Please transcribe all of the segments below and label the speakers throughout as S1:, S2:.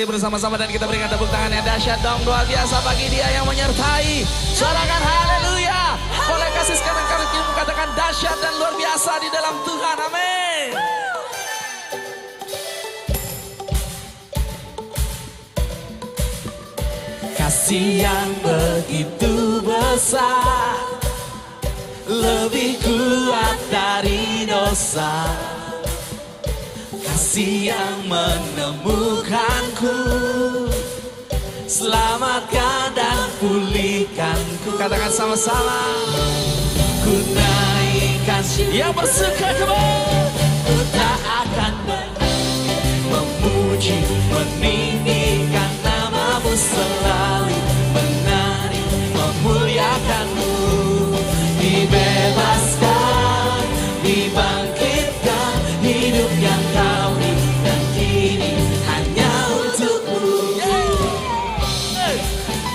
S1: Bersama-sama dan kita berikan tepuk tangan yang dahsyat dong, luar biasa bagi dia yang menyertai. Sorakan haleluya. Boleh kasih sekarang kami katakan dahsyat dan luar biasa di dalam Tuhan. Amin. Kasih yang begitu besar, lebih kuat dari dosa. Kasih yang menemukanku, selamatkan dan pulihkanku. Katakan sama-sama. Ku naikkan yang bersuka kembali. Ku tak akan berhenti memuji, meninggikan namamu, selalu menari, memuliakanmu. Dibebaskan, dibangkitkan, hidup yang kau dan kini hanya untukmu.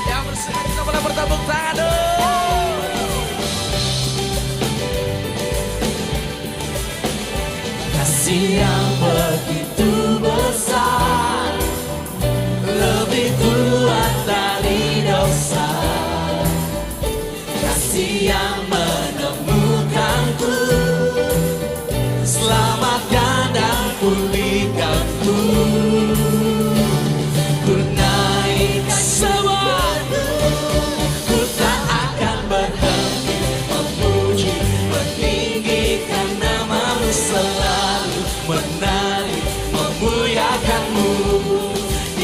S1: Yang bersuka kita boleh bertepuk tangan dong. Kasih yang begitu besar, lebih kuat dari dosa. Kasih yang menemukanku, selamatkan dan pulihkanku. Ku naik semua, ku tak akan berhenti memuji, meninggikan namamu, selalu menari, memuliakanmu.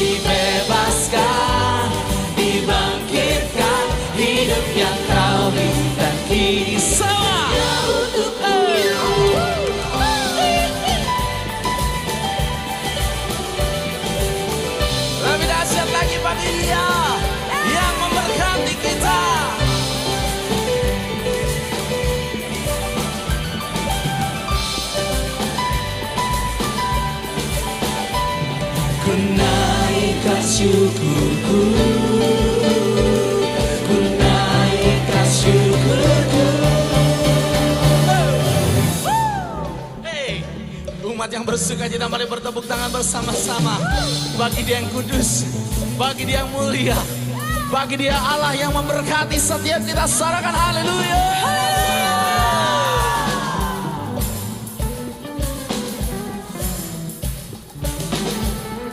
S1: Dibebaskan, dibangkitkan, hidup yang kau beri dan kini semua untukmu. Lebih dahsyat lagi bagi dia yang memberkati kita. Ku naikkan syukurku, ku naikkan syukurku. Hey, umat yang bersuka cita, mari bertepuk tangan bersama-sama. Bagi dia yang kudus, bagi dia yang mulia, bagi dia Allah yang memberkati setiap kita. Sorakan haleluya.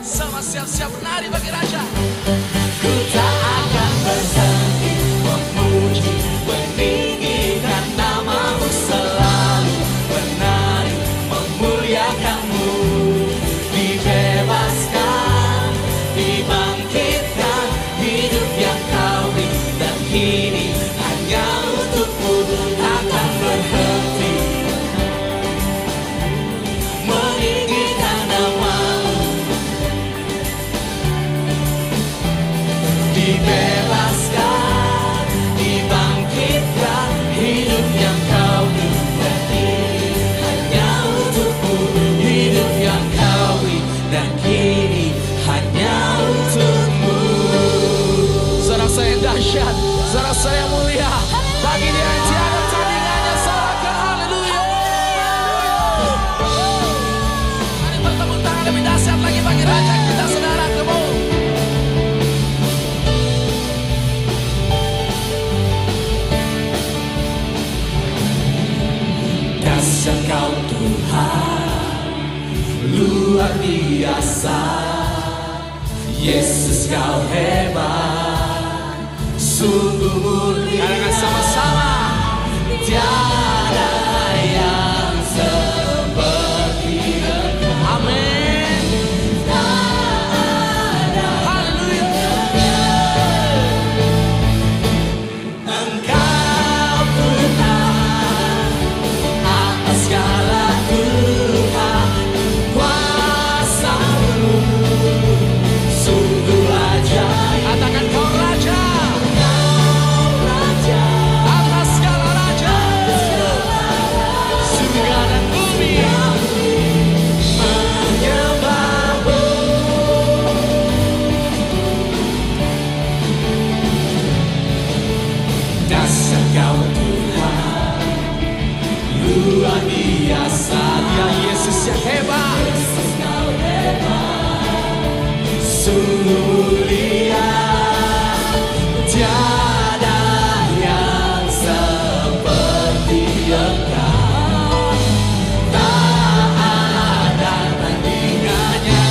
S1: Sama siap-siap menari bagi Raja. Ku tak akan berhenti memuji, meninggikan namamu, selalu menari, memuliakanmu. Dibebaskan, dibangkitkan, hidup yang kau beri dan kini hanya untukmu. Takkan berhenti meninggikan namamu. Dibebaskan, dibangkitkan, hidup yang kau beri dan kini hanya untukmu. Hidup yang kau beri dan kini hanya untukmu. Saudara saya yang dahsyat, saudara saya yang mulia, bagi dia yang tiada tandingannya. Sorakan haleluya. Mari bertepuk tangan lebih dahsyat lagi bagi Raja kita, saudara. Kemu. Dahsyat kau Tuhan, luar biasa. Yesus kau hebat, sungguh mulia. Katakan sama-sama. Tiada yang seperti Engkau. Amin. Haleluya. Engkau Tuhan atas segala Tuhan, kuasa-Mu sungguh ajaib. Katakan kau Raja, kau Raja atas segala raja. mulia, tiada yang seperti Engkau, tak ada tandingannya.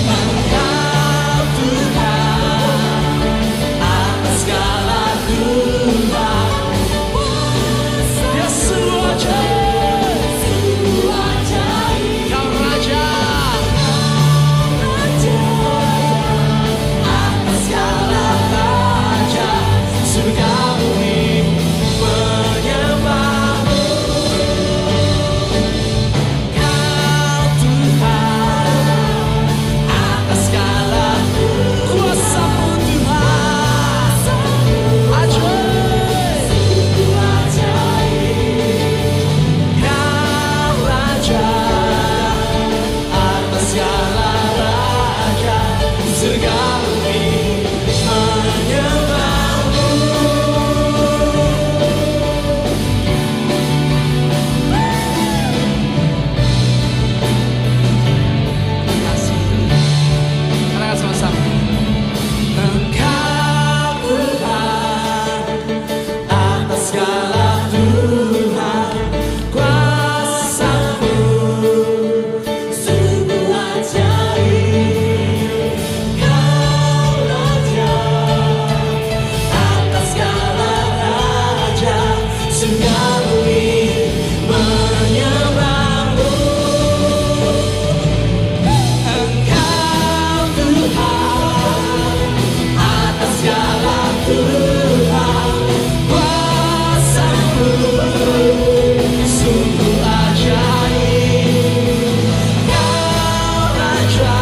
S1: Engkau Tuhan, atas segala Tuhan, Dia sungguh ajaib, Kau Raja. Atas segala raja, surga bumi menyembah-Mu. Kau Tuhan, atas segala kuasa-Mu Tuhan, ajaib, Kau Raja, atas segala raja, surga bumi menyembah-Mu. Kasih, katakan sama-sama. Engkau Tuhan, atas segala Tuhan, kuasa-Mu sungguh ajaib. Kau Raja, atas segala raja, surga bumi menyembah-Mu. Engkau Tuhan, atas segala Tuhan, kuasa-Mu sungguh ajaib. Kau Raja,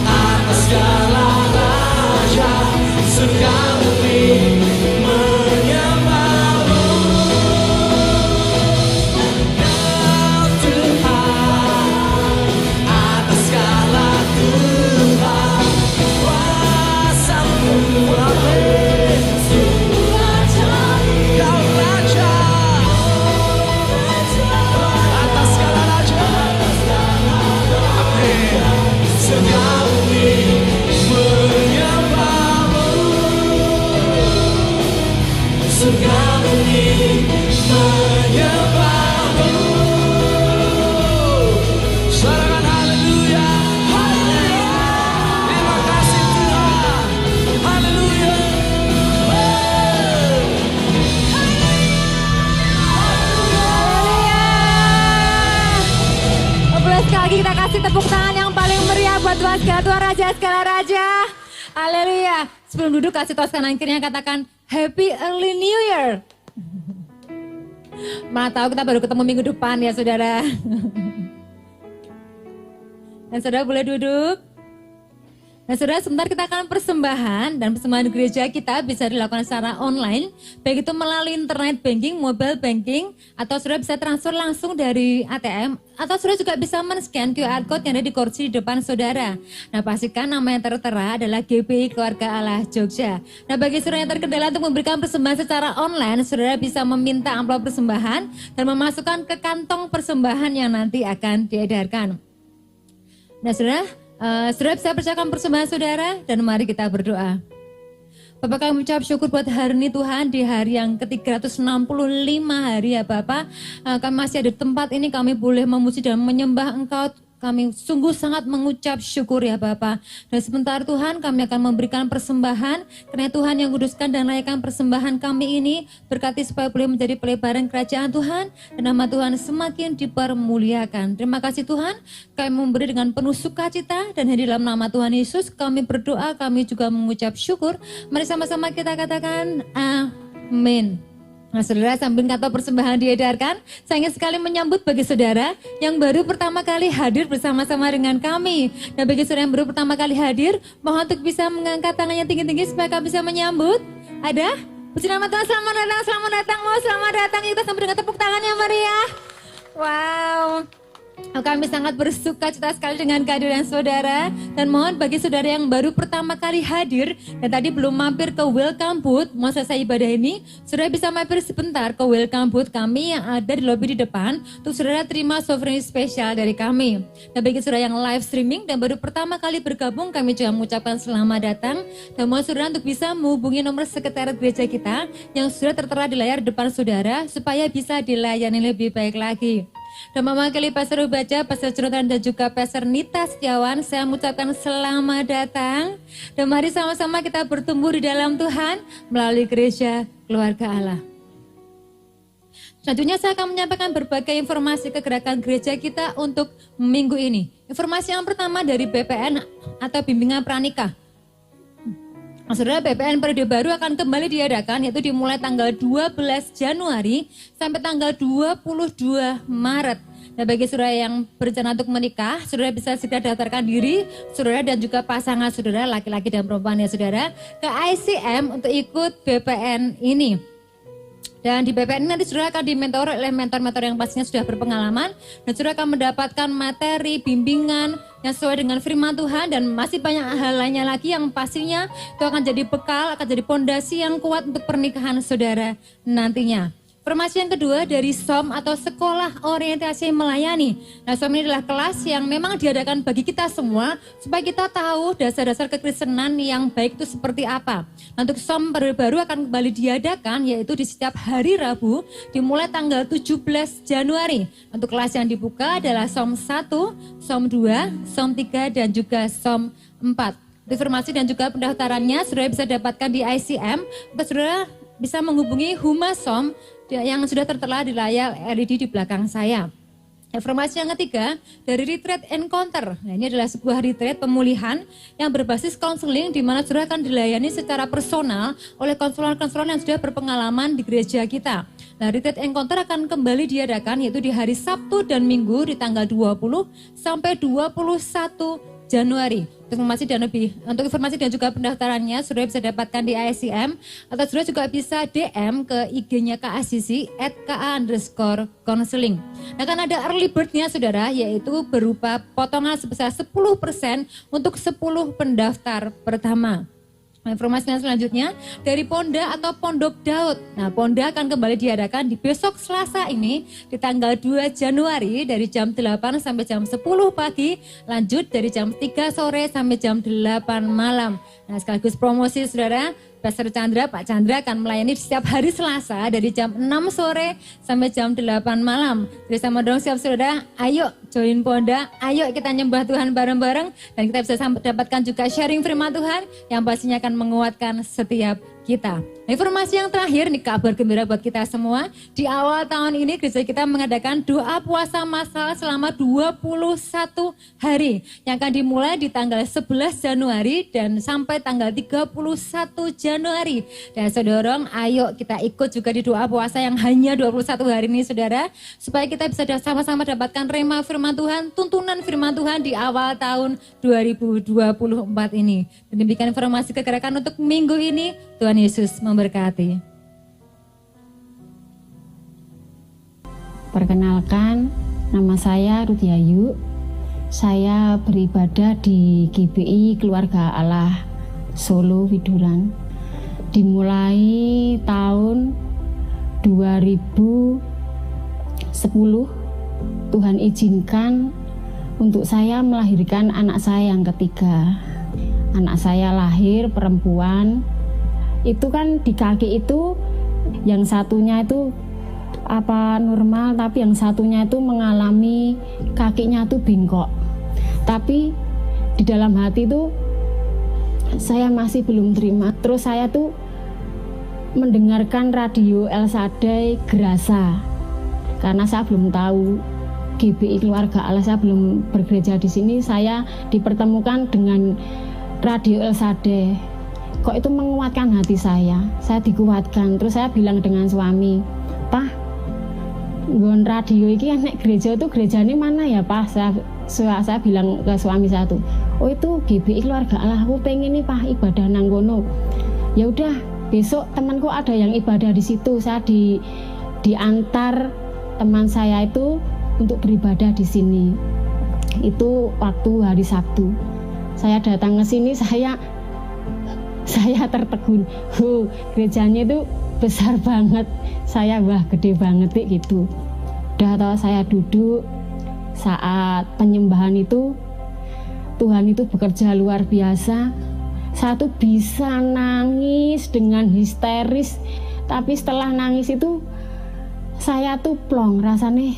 S1: atas segala raja, surga bumi menyembah-Mu. Kau Tuhan, atas segala Tuhan, kuasa-Mu sungguh ajaib. Kau Raja, atas segala raja, amin. Surga bumi menyembah-Mu. Surga bumi menyembah-Mu. Suarakan haleluya, haleluya. Terima kasih Tuhan, haleluya.
S2: 12 kali lagi kita kasih tepuk tangan yang paling meriah buat Tuhan segala raja. Haleluya. Sebelum duduk kasih tos kanan kirinya katakan Happy Early New Year. Mana tahu kita baru ketemu minggu depan ya saudara. Dan saudara boleh duduk. Nah saudara sebentar kita akan persembahan dan persembahan gereja kita bisa dilakukan secara online. Baik itu melalui internet banking, mobile banking, atau saudara bisa transfer langsung dari ATM. Atau saudara juga bisa men-scan QR Code yang ada di kursi di depan saudara. Nah pastikan nama yang tertera adalah GPI Keluarga Allah Jogja. Nah bagi saudara yang terkendala untuk memberikan persembahan secara online, saudara bisa meminta amplop persembahan dan memasukkan ke kantong persembahan yang nanti akan diedarkan. Nah saudara bisa percayakan persembahan saudara dan mari kita berdoa. Bapak kami mengucap syukur buat hari ini Tuhan, di hari yang ke-365 hari ya Bapak. Kami masih ada di tempat ini, kami boleh memuji dan menyembah Engkau. Kami sungguh sangat mengucap syukur ya Bapak. Dan sebentar Tuhan kami akan memberikan persembahan. Karena Tuhan yang kuduskan dan layakkan persembahan kami ini. Berkati supaya boleh menjadi pelebaran kerajaan Tuhan. Dan nama Tuhan semakin dipermuliakan. Terima kasih Tuhan. Kami memberi dengan penuh sukacita. Dan di dalam nama Tuhan Yesus kami berdoa. Kami juga mengucap syukur. Mari sama-sama kita katakan amin. Nah saudara sambil kata persembahan diedarkan, saya ingin sekali menyambut bagi saudara yang baru pertama kali hadir bersama-sama dengan kami. Nah bagi saudara yang baru pertama kali hadir, mohon untuk bisa mengangkat tangannya tinggi-tinggi supaya kami bisa menyambut. Ada? Puji nama Tuhan, selamat datang, selamat datang, mau selamat datang. Kita sambut dengan tepuk tangan yang meriah. Wow. Kami sangat bersuka cita sekali dengan kehadiran saudara. Dan mohon bagi saudara yang baru pertama kali hadir dan tadi belum mampir ke welcome booth mau selesai ibadah ini, saudara bisa mampir sebentar ke welcome booth kami yang ada di lobi di depan untuk saudara terima souvenir spesial dari kami. Dan bagi saudara yang live streaming dan baru pertama kali bergabung, kami juga mengucapkan selamat datang. Dan mohon saudara untuk bisa menghubungi nomor sekretariat gereja kita yang sudah tertera di layar depan saudara supaya bisa dilayani lebih baik lagi. Dan mewakili Pastor Ubaja, Pastor Jonathan dan juga Pastor Nita Setiawan, saya mengucapkan selamat datang. Dan mari sama-sama kita bertumbuh di dalam Tuhan melalui gereja keluarga Allah. Selanjutnya saya akan menyampaikan berbagai informasi kegerakan gereja kita untuk minggu ini. Informasi yang pertama dari BPN atau Bimbingan Pranikah. Saudara, BPN periode baru akan kembali diadakan, yaitu dimulai tanggal 12 Januari sampai tanggal 22 Maret. Dan bagi saudara yang berencana untuk menikah, saudara bisa segera daftarkan diri, saudara dan juga pasangan saudara, laki-laki dan perempuan ya saudara, ke ICM untuk ikut BPN ini. Dan di BPN ini nanti saudara akan dimentor oleh mentor-mentor yang pastinya sudah berpengalaman. Dan saudara akan mendapatkan materi, bimbingan yang sesuai dengan firman Tuhan. Dan masih banyak hal lainnya lagi yang pastinya itu akan jadi bekal, akan jadi pondasi yang kuat untuk pernikahan saudara nantinya. Informasi yang kedua dari SOM atau Sekolah Orientasi Melayani. Nah, SOM ini adalah kelas yang memang diadakan bagi kita semua supaya kita tahu dasar-dasar kekristenan yang baik itu seperti apa. Nah, untuk SOM baru akan kembali diadakan yaitu di setiap hari Rabu dimulai tanggal 17 Januari. Untuk kelas yang dibuka adalah SOM 1, SOM 2, SOM 3 dan juga SOM 4. Informasi dan juga pendaftarannya saudara bisa dapatkan di ICM atau saudara bisa menghubungi Humas SOM yang sudah tertera di layar LED di belakang saya. Informasi yang ketiga dari Retreat Encounter. Nah, ini adalah sebuah retreat pemulihan yang berbasis konseling di mana saudara akan dilayani secara personal oleh konselor-konselor yang sudah berpengalaman di gereja kita. Nah, Retreat Encounter akan kembali diadakan yaitu di hari Sabtu dan Minggu di tanggal 20 sampai 21 Januari. Untuk informasi dan juga pendaftarannya saudara bisa dapatkan di ICM atau saudara juga bisa DM ke IG-nya KASISI @ka_counseling. Nah, kan ada early bird-nya saudara, yaitu berupa potongan sebesar 10% untuk 10 pendaftar pertama. Nah, informasi selanjutnya dari Ponda atau Pondok Daud. Nah, Ponda akan kembali diadakan di besok Selasa ini di tanggal 2 Januari dari jam 8 sampai jam 10 pagi, lanjut dari jam 3 sore sampai jam 8 malam. Nah, sekaligus promosi saudara, Pastor Chandra, Pak Chandra akan melayani setiap hari Selasa dari jam 6 sore sampai jam 8 malam. Jadi sama dong siap saudara, ayo join Ponda, ayo kita nyembah Tuhan bareng-bareng dan kita bisa dapatkan juga sharing firman Tuhan yang pastinya akan menguatkan setiap kita. Nah, informasi yang terakhir, nih kabar gembira buat kita semua. Di awal tahun ini gereja kita mengadakan doa puasa massal selama 21 hari. Yang akan dimulai di tanggal 11 Januari dan sampai tanggal 31 Januari. Dan saudara, ayo kita ikut juga di doa puasa yang hanya 21 hari ini saudara. Supaya kita bisa sama-sama dapatkan rema firman Tuhan, tuntunan firman Tuhan di awal tahun 2024 ini. Dan demikian informasi kegerakan untuk minggu ini. Tuhan Yesus memberkati.
S3: Perkenalkan, nama saya Ruth Yayu. Saya beribadah di GBI Keluarga Allah Solo Widuran. Dimulai tahun 2010, Tuhan izinkan untuk saya melahirkan anak saya yang ketiga. Anak saya lahir perempuan. Itu kan di kaki itu yang satunya itu normal, tapi yang satunya itu mengalami kakinya tuh bengkok. Tapi di dalam hati tuh saya masih belum terima. Terus saya tuh mendengarkan radio El Shaddai Gerasa. Karena saya belum tahu GBI Keluarga Allah, saya belum bergereja di sini, saya dipertemukan dengan radio El Shaddai. Kok itu menguatkan hati saya dikuatkan. Terus saya bilang dengan suami, "Pak, nggon radio ini nek gereja itu gereja ini mana ya Pak?" Saya bilang ke suami saya tuh, "Oh itu GBI Keluarga Allah, aku pengen nih Pak ibadah nang kono." Ya udah, besok temanku ada yang ibadah di situ. Saya diantar teman saya itu untuk beribadah di sini. Itu waktu hari Sabtu. Saya datang ke sini, saya tertegun. Gerejanya itu besar banget. Saya wah gede banget gitu. Udah tahu saya duduk saat penyembahan itu, Tuhan itu bekerja luar biasa. Saya tuh bisa nangis dengan histeris, tapi setelah nangis itu saya tuh plong, rasanya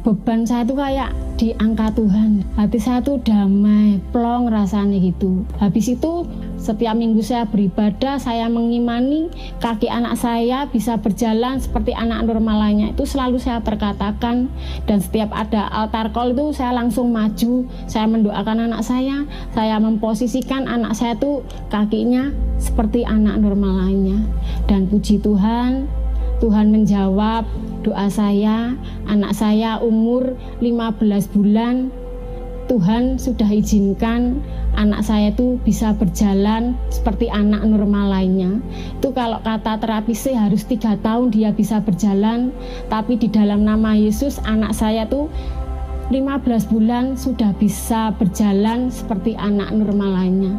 S3: beban saya tuh kayak diangkat Tuhan. Hati saya tuh damai, plong rasanya gitu. Habis itu setiap minggu saya beribadah, saya mengimani kaki anak saya bisa berjalan seperti anak normal lainnya. Itu selalu saya perkatakan, dan setiap ada altar call itu saya langsung maju, saya mendoakan anak saya memposisikan anak saya tuh kakinya seperti anak normal lainnya. Dan puji Tuhan, Tuhan menjawab doa saya. Anak saya umur 15 bulan, Tuhan sudah izinkan anak saya itu bisa berjalan seperti anak normal lainnya. Itu kalau kata terapisnya harus 3 tahun dia bisa berjalan, tapi di dalam nama Yesus anak saya tuh 15 bulan sudah bisa berjalan seperti anak normal lainnya.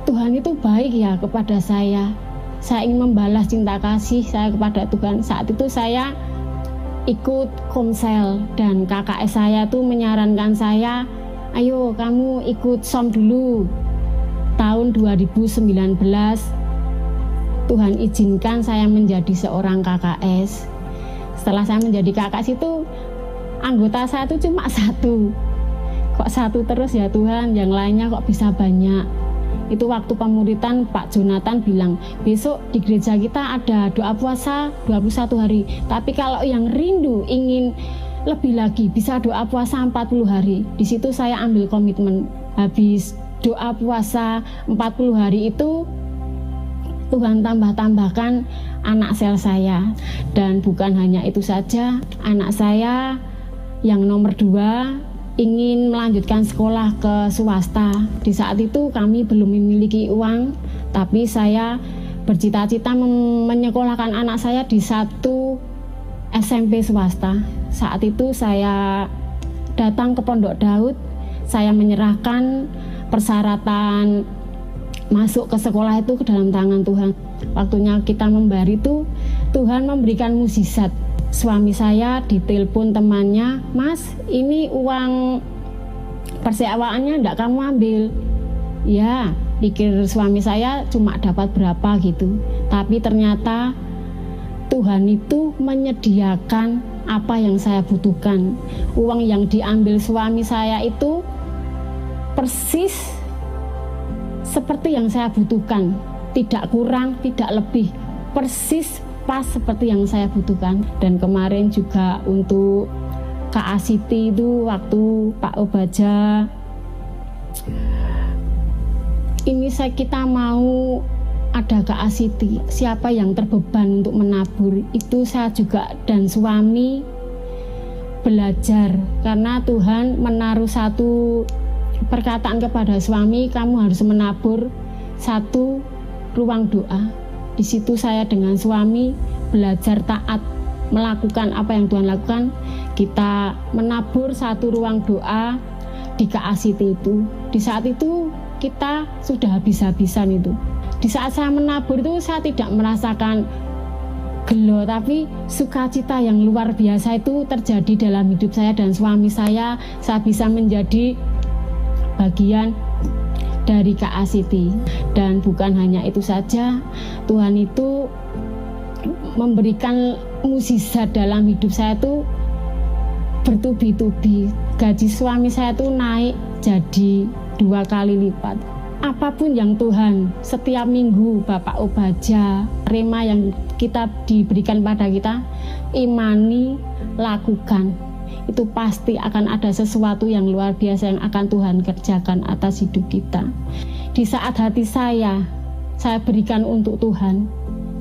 S3: Tuhan itu baik ya kepada saya. Saya ingin membalas cinta kasih saya kepada Tuhan. Saat itu saya ikut komsel dan KKS saya tuh menyarankan saya, ayo kamu ikut SOM dulu. Tahun 2019 Tuhan izinkan saya menjadi seorang KKS. Setelah saya menjadi KKS itu anggota saya tuh cuma 1. Kok 1 terus ya Tuhan, yang lainnya kok bisa banyak. Itu waktu pemuritan Pak Jonathan bilang, besok di gereja kita ada doa puasa 21 hari. Tapi kalau yang rindu ingin lebih lagi, bisa doa puasa 40 hari. Di situ saya ambil komitmen. Habis doa puasa 40 hari itu, Tuhan tambahkan anak sel saya. Dan bukan hanya itu saja, anak saya yang nomor 2 ingin melanjutkan sekolah ke swasta. Di saat itu kami belum memiliki uang, tapi saya bercita-cita menyekolahkan anak saya di satu SMP swasta. Saat itu saya datang ke Pondok Daud, saya menyerahkan persyaratan masuk ke sekolah itu ke dalam tangan Tuhan. Waktunya kita membayar itu, Tuhan memberikan mukjizat. Suami saya ditelepon temannya, Mas, ini uang persewaan-nya enggak kamu ambil? Ya, pikir suami saya cuma dapat berapa gitu. Tapi ternyata Tuhan itu menyediakan apa yang saya butuhkan. Uang yang diambil suami saya itu persis seperti yang saya butuhkan. Tidak kurang, tidak lebih. Persis pas seperti yang saya butuhkan. Dan kemarin juga untuk Kak Asiti itu waktu Pak Obaja ini kita mau ada Kak Asiti, siapa yang terbeban untuk menabur, itu saya juga dan suami belajar, karena Tuhan menaruh satu perkataan kepada suami, kamu harus menabur satu ruang doa. Di situ saya dengan suami belajar taat, melakukan apa yang Tuhan lakukan. Kita menabur satu ruang doa di KACT itu. Di saat itu kita sudah habis-habisan itu. Di saat saya menabur itu saya tidak merasakan gelo, tapi sukacita yang luar biasa itu terjadi dalam hidup saya dan suami saya. Saya bisa menjadi bagian dari KACT. Dan bukan hanya itu saja, Tuhan itu memberikan mukjizat dalam hidup saya itu bertubi-tubi. Gaji suami saya itu naik jadi 2 kali lipat. Apapun yang Tuhan setiap minggu Bapak Obaja, rema yang kita diberikan pada kita, imani, lakukan. Itu pasti akan ada sesuatu yang luar biasa yang akan Tuhan kerjakan atas hidup kita. Di saat hati saya berikan untuk Tuhan,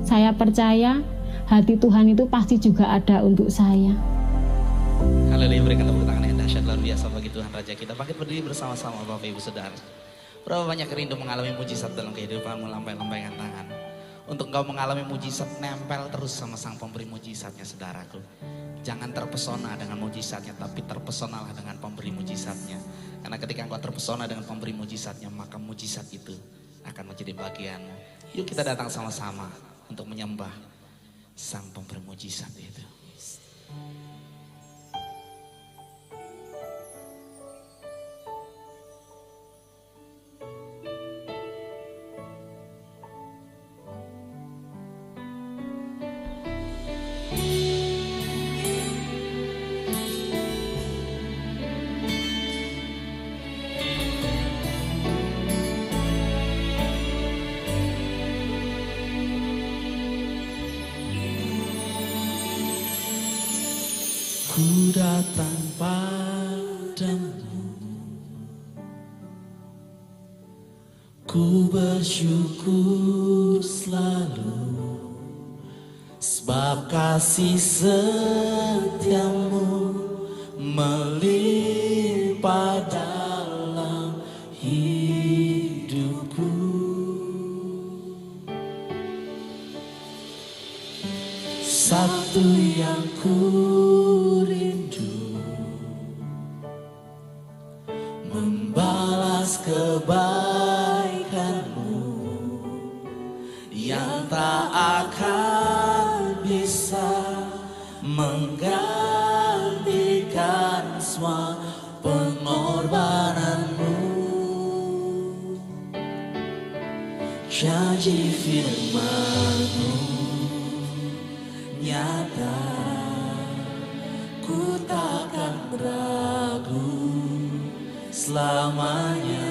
S3: saya percaya hati Tuhan itu pasti juga ada untuk saya.
S1: Haleluya, berikan tepuk tangan yang dahsyat luar biasa bagi Tuhan Raja kita. Bangkit berdiri bersama-sama Bapak Ibu Saudara. Berapa banyak rindu mengalami mujizat dalam kehidupanmu, lambai-lambaikan tangan. Untuk engkau mengalami mujizat, nempel terus sama sang pemberi mujizatnya, saudaraku. Jangan terpesona dengan mujizatnya, tapi terpesonalah dengan pemberi mujizatnya. Karena ketika engkau terpesona dengan pemberi mujizatnya, maka mujizat itu akan menjadi bagianmu. Yuk kita datang sama-sama untuk menyembah sang pemberi mujizat itu. Ku datang padamu, ku bersyukur selalu, sebab kasih setiamu melimpah dalam hidupku. Satu yang ku rindu, membalas kebaikanmu yang tak akan bisa menggantikan semua pengorbananmu. Janji firman-Mu nyata, ku takkan ragu selamanya.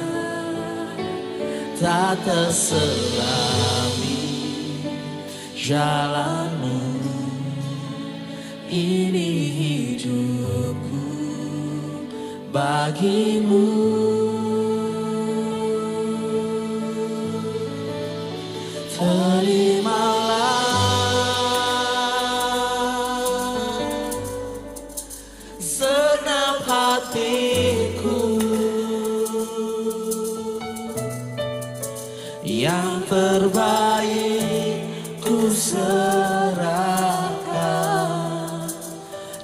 S1: Tak terselami jalan-Mu, ini hidupku bagimu. Terimalah segenap hatiku yang terbaik ku serahkan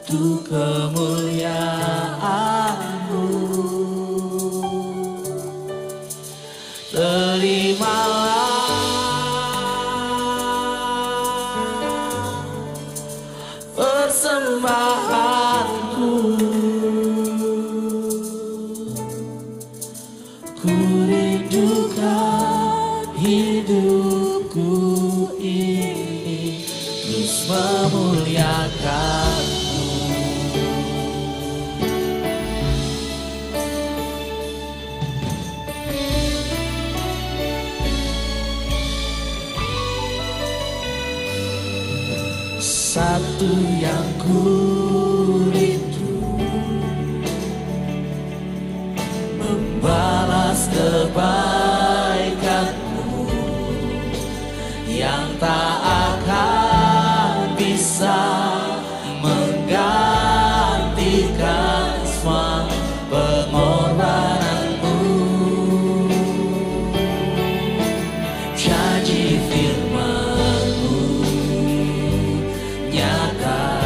S1: untuk kemuliaan-Mu. Terimalah persembahanku, ku rindukan hidupku ini terus memuliakan-Mu. Satu yang ku rindu, membalas kebaikan-Mu yang tak akan bisa menggantikan semua pengorbanan-Mu. Janji firman-Mu nyata,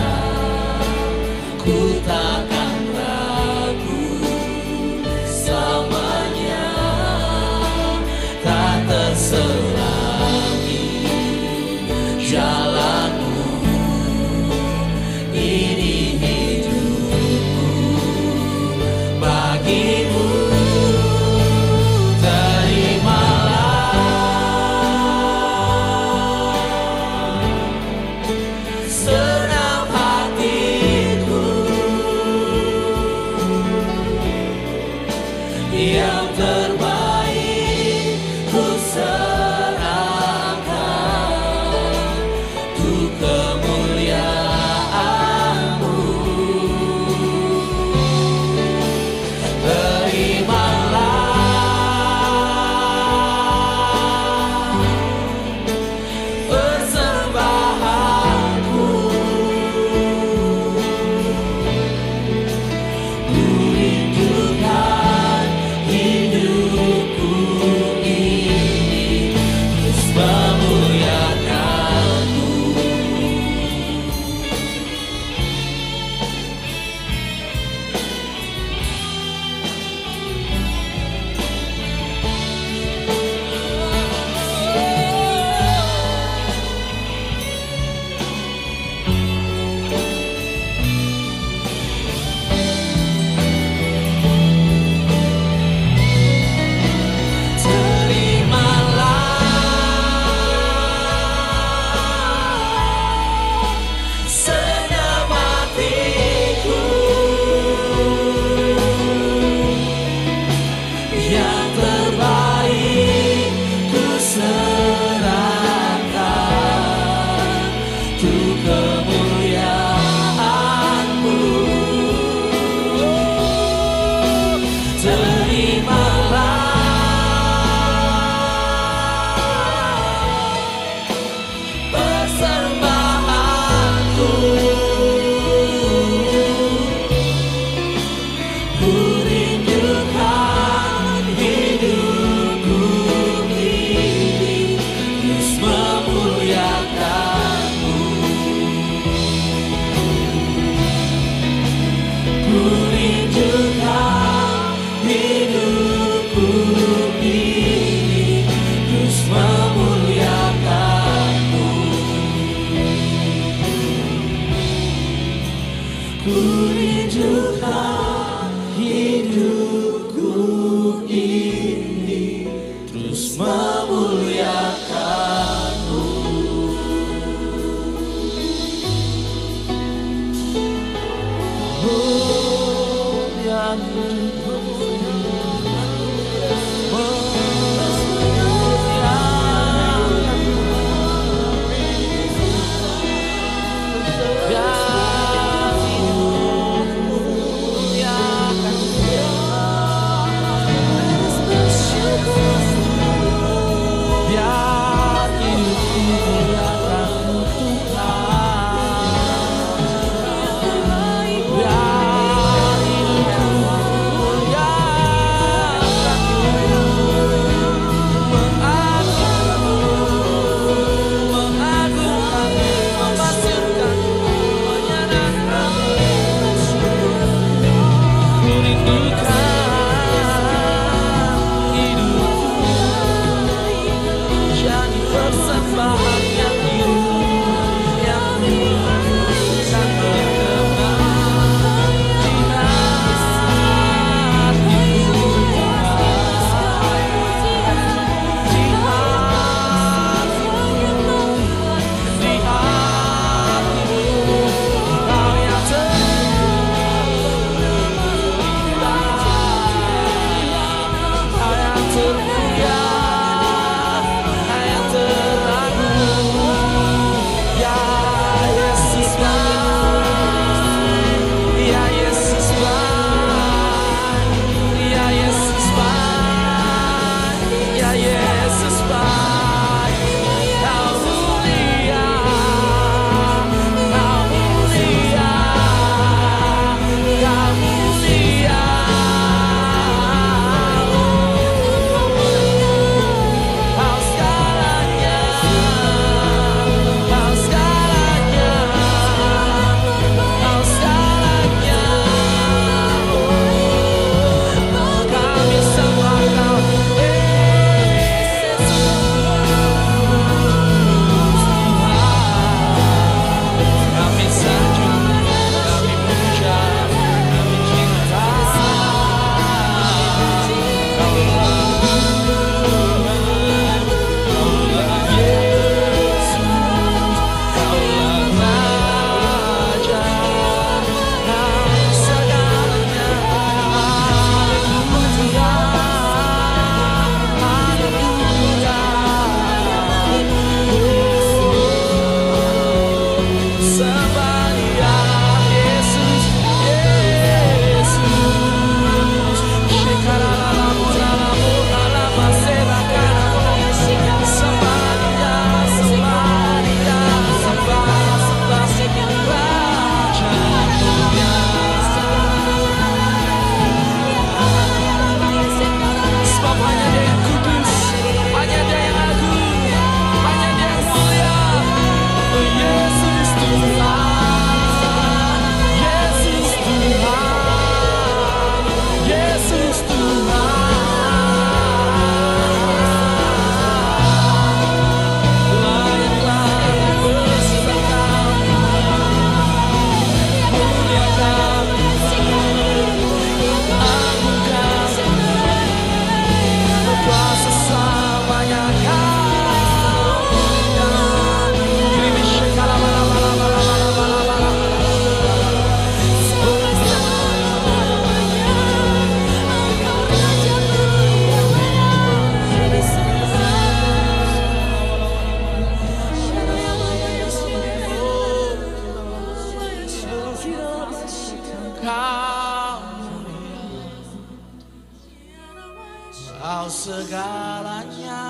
S1: Kau segalanya.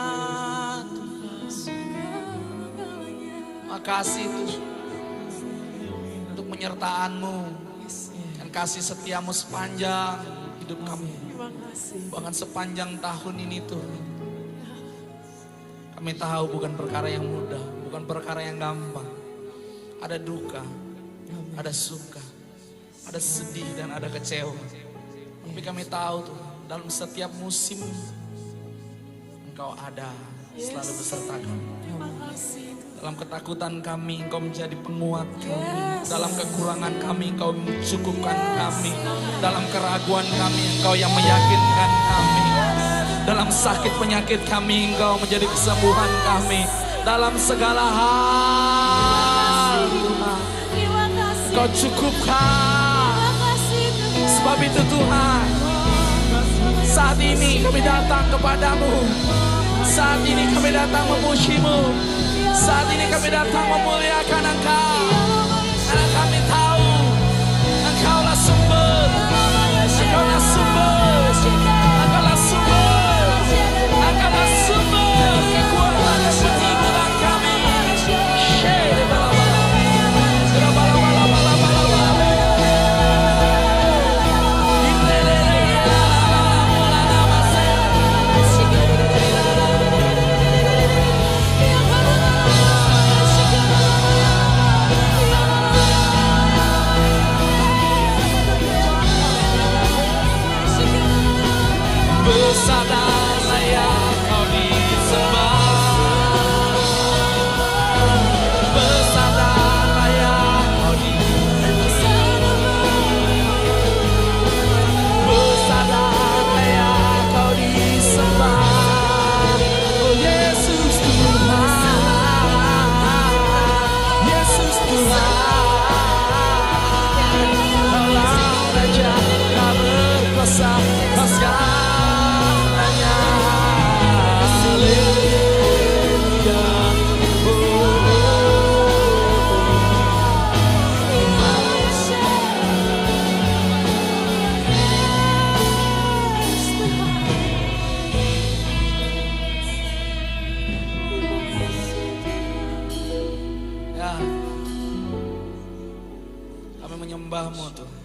S1: Makasih Tuhan untuk penyertaan-Mu dan kasih setiamu sepanjang hidup kami. Bahkan sepanjang tahun ini Tuhan. Kami tahu bukan perkara yang mudah, bukan perkara yang gampang. Ada duka, ada suka, ada sedih dan ada kecewa. Tapi kami tahu Tuhan, dalam setiap musim Engkau ada, selalu beserta kami. Dalam ketakutan kami Engkau menjadi penguat kami. Dalam kekurangan kami Engkau mencukupkan kami. Dalam keraguan kami Engkau yang meyakinkan kami. Dalam sakit penyakit kami Engkau menjadi kesembuhan kami. Dalam segala hal Engkau cukupkan. Sebab itu Tuhan, saat ini kami datang kepadamu. Saat ini kami datang memuji-Mu. Saat ini kami datang memuliakan Engkau. Karena kami tahu Engkaulah sumber. Engkaulah sumber. Engkaulah sumber. Engkaulah sumber kekuatan dan penghibur kami. Besar layak Kau disembah. Besar layak Kau besar layak Kau disembah. Oh Yesus Tuhan, Yesus Tuhan, Kaulah Raja, Kau berkuasa atas segalanya. Haleluya. Ya, kami menyembah-Mu Tuhan,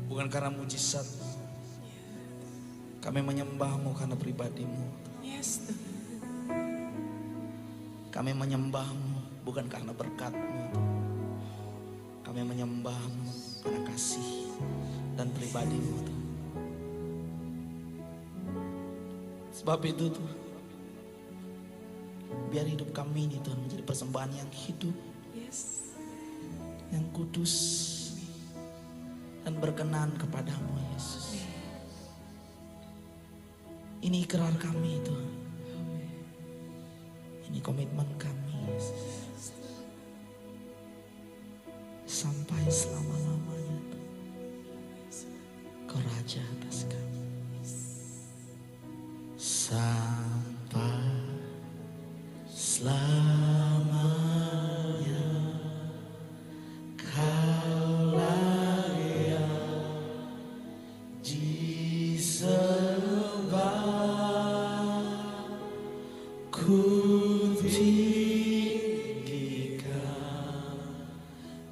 S1: bukan karena mujizat. Kami menyembah-Mu karena pribadi-Mu. Kami menyembah-Mu bukan karena berkat-Mu. Kami menyembah-Mu karena kasih dan pribadi-Mu Tuhan. Sebab itu Tuhan, biar hidup kami ini Tuhan menjadi persembahan yang hidup, yang kudus dan berkenan kepadamu Yesus. Ini ikrar kami Tuhan. Ini komitmen kami Yesus. Sampai selama-lamanya Kau Raja atas kami. Sampai selamanya Kau layak disembah. Ku tinggikan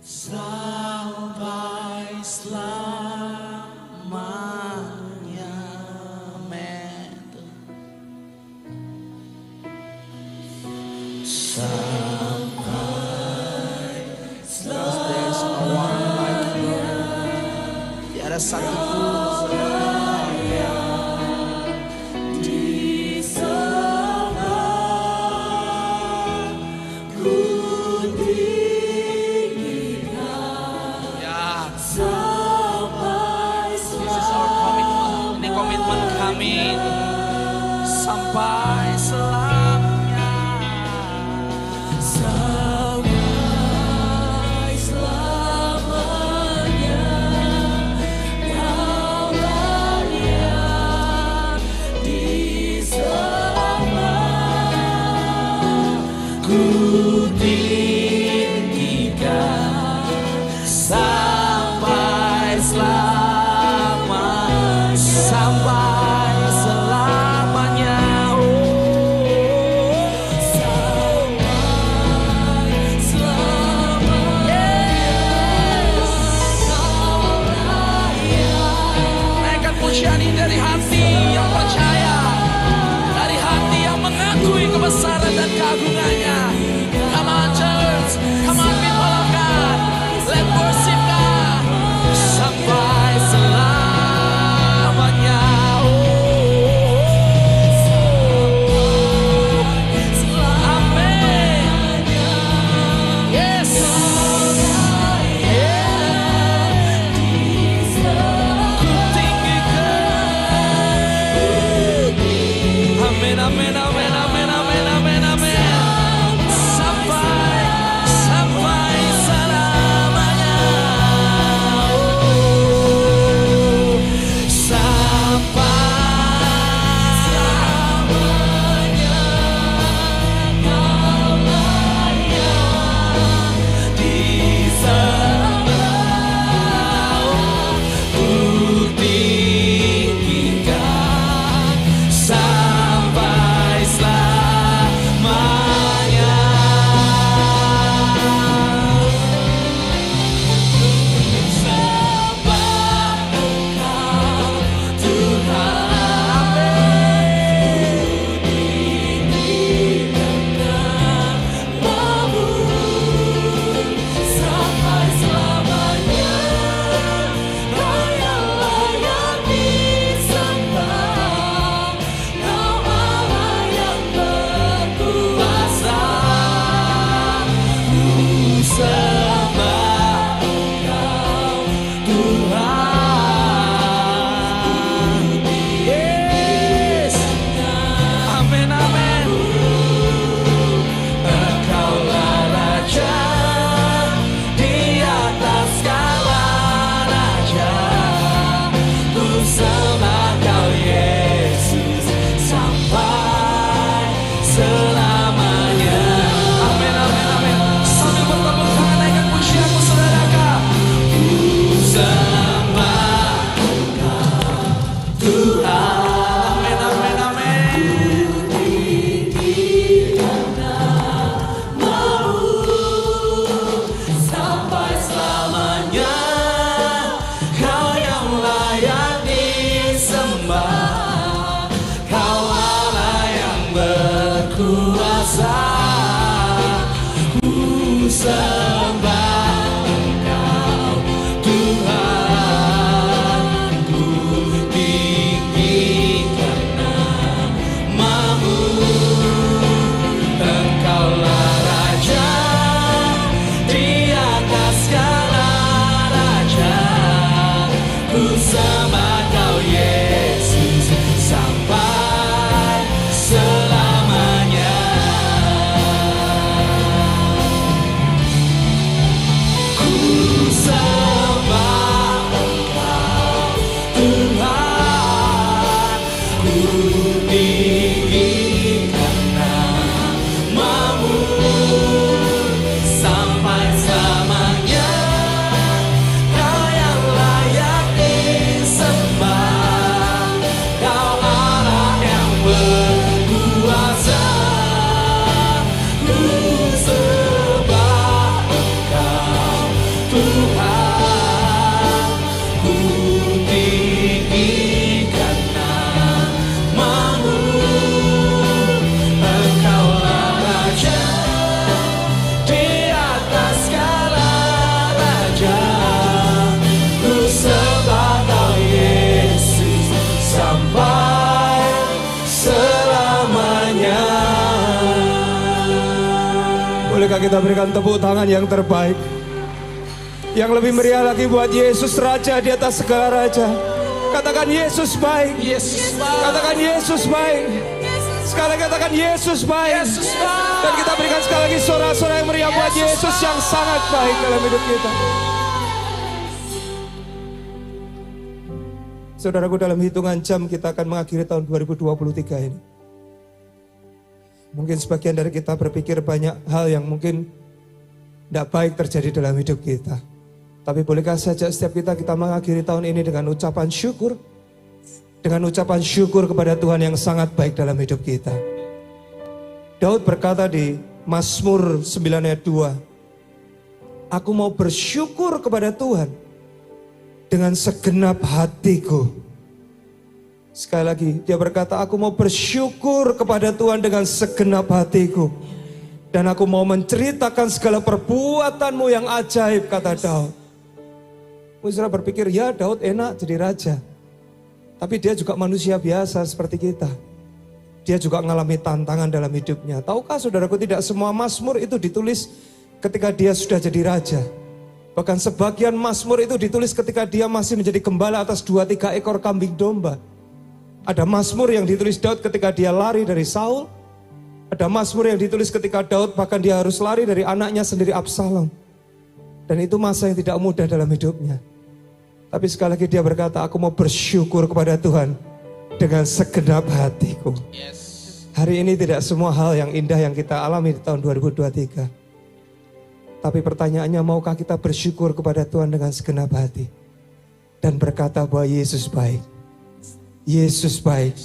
S1: sampai selamanya. Amin. Sampai there's no one like you. Tiada satu pun kami sampai selamanya. Sampai selamanya Kau layak disembah. Ku tinggikan sampai selamanya. Sampai Amin, amin, amin, amin, amin, amin, amin. Sampai selamanya. Sampai selamanya. Kau layak disembah. Ku tinggikan sampai selamanya. Sembah Engkau Tuhan. Ku tinggikan namamu sampai selamanya. Kau yang layak disembah, Kau Allah yang berkuasa. Ku sembah Engkau Tuhan. Yes. Amin, amin. Engkaulah Raja di atas segala raja. Ku sembah Kau Yesus sampai selamanya. Amin, amin, amin. Sambil bertepuk tangan naikkan pujianmu saudara. Ku sembah Engkau Tuhan. Amin, amin, amin. Sampai selamanya. Kau yang layak disembah, Kau Allah yang berkuasa. Ku sembah Engkau Tuhan. Ku tinggikan namamu. Engkaulah Raja di atas segala raja. Ku sembah Kau Yesus sampai selamanya. Ku sembah Engkau Tuhan. Ku tinggikan namamu sampai selamanya. Kau yang layak disembah, Kau Allah yang berkuasa. Ku sembah Engkau Tuhan. Ku tinggikan namamu. Engkaulah Raja di atas segala raja. Ku sembah Kau Yesus sampai selamanya.
S4: Bolehkah kita berikan tepuk tangan yang terbaik, yang lebih meriah lagi buat Yesus Raja di atas segala raja. Katakan Yesus baik.
S1: Yesus
S4: Katakan Yesus baik. Sekali lagi katakan Yesus baik.
S1: Yesus baik.
S4: Dan kita berikan sekali lagi sorak-sorak yang meriah buat Yesus yang sangat baik dalam hidup kita. Saudaraku, dalam hitungan jam kita akan mengakhiri tahun 2023 ini. Mungkin sebagian dari kita berpikir banyak hal yang mungkin tidak baik terjadi dalam hidup kita. Tapi bolehkah saja setiap kita mengakhiri tahun ini dengan ucapan syukur. Dengan ucapan syukur kepada Tuhan yang sangat baik dalam hidup kita. Daud berkata di Mazmur 9 ayat 2. Aku mau bersyukur kepada Tuhan dengan segenap hatiku. Sekali lagi dia berkata, aku mau bersyukur kepada Tuhan dengan segenap hatiku. Dan aku mau menceritakan segala perbuatanmu yang ajaib, kata Daud. Saudara berpikir, ya Daud enak jadi raja. Tapi dia juga manusia biasa seperti kita. Dia juga mengalami tantangan dalam hidupnya. Tahukah saudaraku, tidak semua Mazmur itu ditulis ketika dia sudah jadi raja. Bahkan sebagian Mazmur itu ditulis ketika dia masih menjadi gembala atas 2-3 ekor kambing domba. Ada mazmur yang ditulis Daud ketika dia lari dari Saul. Ada mazmur yang ditulis ketika Daud bahkan dia harus lari dari anaknya sendiri Absalom. Dan itu masa yang tidak mudah dalam hidupnya. Tapi sekali lagi dia berkata, aku mau bersyukur kepada Tuhan dengan segenap hatiku. Hari ini tidak semua hal yang indah yang kita alami di tahun 2023. Tapi pertanyaannya, maukah kita bersyukur kepada Tuhan dengan segenap hati? Dan berkata bahwa Yesus baik. Yesus baik.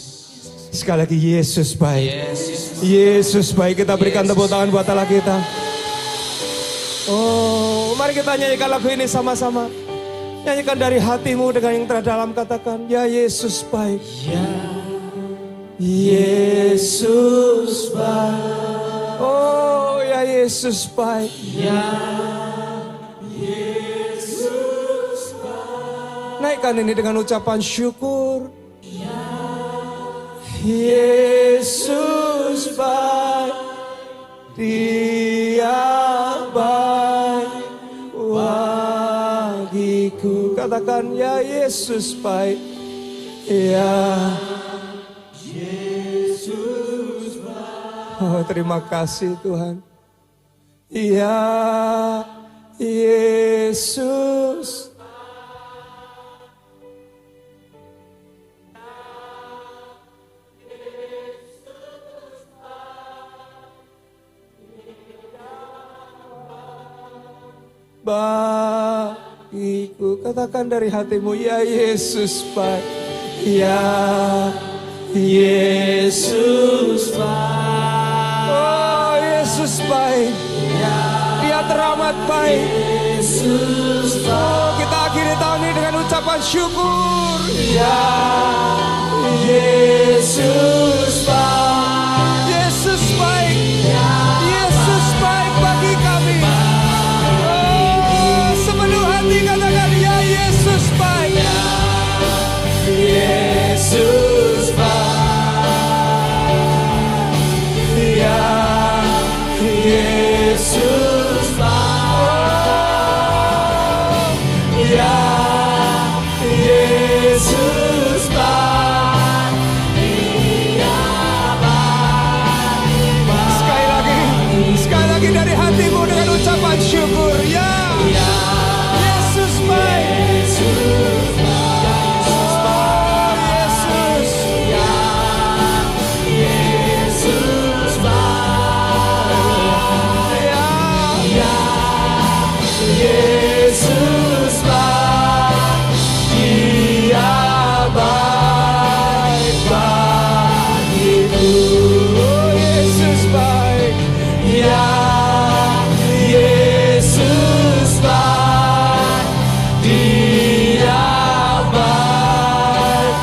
S4: Sekali lagi Yesus baik. Yesus baik. Kita berikan tepuk tangan buat Allah kita. Oh, mari kita nyanyikan lagu ini sama-sama. Nyanyikan dari hatimu dengan yang terdalam, katakan, ya Yesus baik.
S1: Ya Yesus baik.
S4: Oh, ya Yesus baik.
S1: Ya Yesus baik.
S4: Naikkan ini dengan ucapan syukur. Yesus baik, Dia baik bagiku. Katakan, ya Yesus baik. Ya Yesus baik. Oh, terima kasih Tuhan. Ya Yesus. Bagiku, katakan dari hatimu, ya Yesus baik. Ya Yesus baik. Oh, Yesus baik. Dia teramat baik.
S1: Yesus baik.
S4: Oh, kita akhiri tahun ini dengan ucapan syukur.
S1: Ya Yesus baik.
S4: Yesus baik. Yesus baik bagi kami. Oh, sepenuh hati katakan, ya Yesus baik.
S1: Yesus baik. Ya Yesus baik. Ya Yesus baik. Dia baik.
S4: Sekali lagi dari hatimu dengan ucapan syukur. Ya Yesus baik.
S1: Yesus baik.
S4: Yesus.
S1: Yesus baik. Yesus baik. Dia baik bagiku.
S4: Oh, Yesus baik.
S1: Ya Yesus baik. Dia baik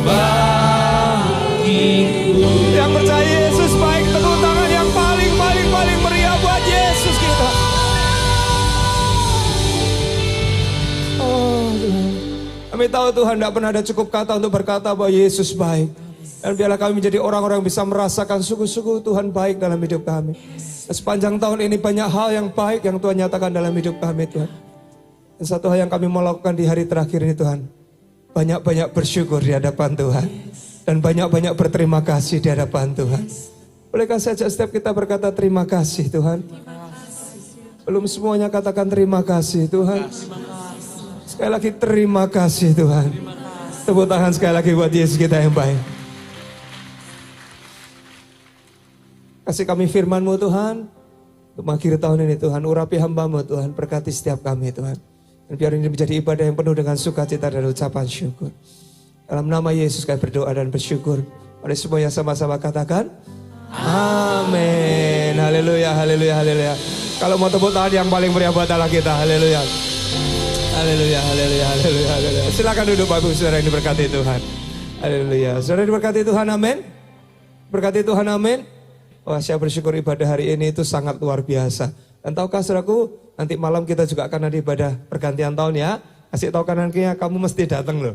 S1: bagiku.
S4: Yang percaya Yesus baik, tepuk tangan yang paling meriah buat Yesus kita. Oh Tuhan, kami tahu Tuhan tidak pernah ada cukup kata untuk berkata bahwa Yesus baik. Dan biarlah kami menjadi orang-orang yang bisa merasakan sungguh-sungguh Tuhan baik dalam hidup kami. Dan sepanjang tahun ini banyak hal yang baik yang Tuhan nyatakan dalam hidup kami Tuhan. Dan satu hal yang kami mau lakukan di hari terakhir ini Tuhan, banyak-banyak bersyukur di hadapan Tuhan. Dan banyak-banyak berterima kasih di hadapan Tuhan. Bolehkah saja setiap kita berkata terima kasih Tuhan? Belum semuanya katakan terima kasih Tuhan. Sekali lagi terima kasih Tuhan. Tepuk tangan sekali lagi buat Yesus kita yang baik. Kasih kami firman-Mu Tuhan. Untuk mengakhiri tahun ini Tuhan, urapi hamba-Mu Tuhan. Berkati setiap kami Tuhan. Dan biar ini menjadi ibadah yang penuh dengan sukacita dan ucapan syukur. Dalam nama Yesus kami berdoa dan bersyukur. Mari semuanya sama-sama katakan amin. Haleluya, haleluya, haleluya. Kalau mau tepuk tangan yang paling meriah buat Allah kita. Haleluya. Haleluya, haleluya, haleluya, haleluya. Silakan duduk Bapak Ibu Saudara yang diberkati Tuhan. Haleluya. Saudara diberkati Tuhan, amin. Berkati Tuhan, amin. Wah, saya bersyukur ibadah hari ini itu sangat luar biasa. Dan tahukah saudaraku, nanti malam kita juga akan ada ibadah pergantian tahun ya. Kasih tahu kanan kirinya, kamu mesti datang loh.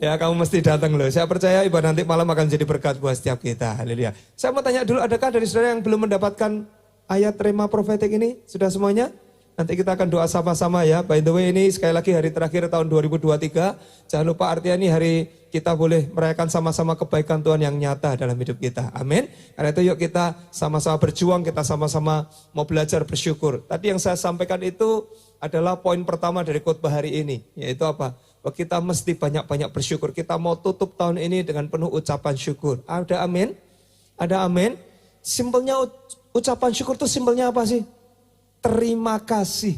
S4: Ya, kamu mesti datang loh. Saya percaya ibadah nanti malam akan jadi berkat buat setiap kita. Haleluya. Saya mau tanya dulu, adakah dari saudara yang belum mendapatkan ayat rema profetik ini? Sudah semuanya? Nanti kita akan doa sama-sama ya. By the way ini sekali lagi hari terakhir tahun 2023. Jangan lupa artinya ini hari kita boleh merayakan sama-sama kebaikan Tuhan yang nyata dalam hidup kita. Amin. Karena itu yuk kita sama-sama berjuang, kita sama-sama mau belajar bersyukur. Tadi yang saya sampaikan itu adalah poin pertama dari khotbah hari ini. Yaitu apa? Bahwa kita mesti banyak-banyak bersyukur. Kita mau tutup tahun ini dengan penuh ucapan syukur. Ada amin? Ada amin? Simpelnya ucapan syukur itu simpelnya apa sih? Terima kasih.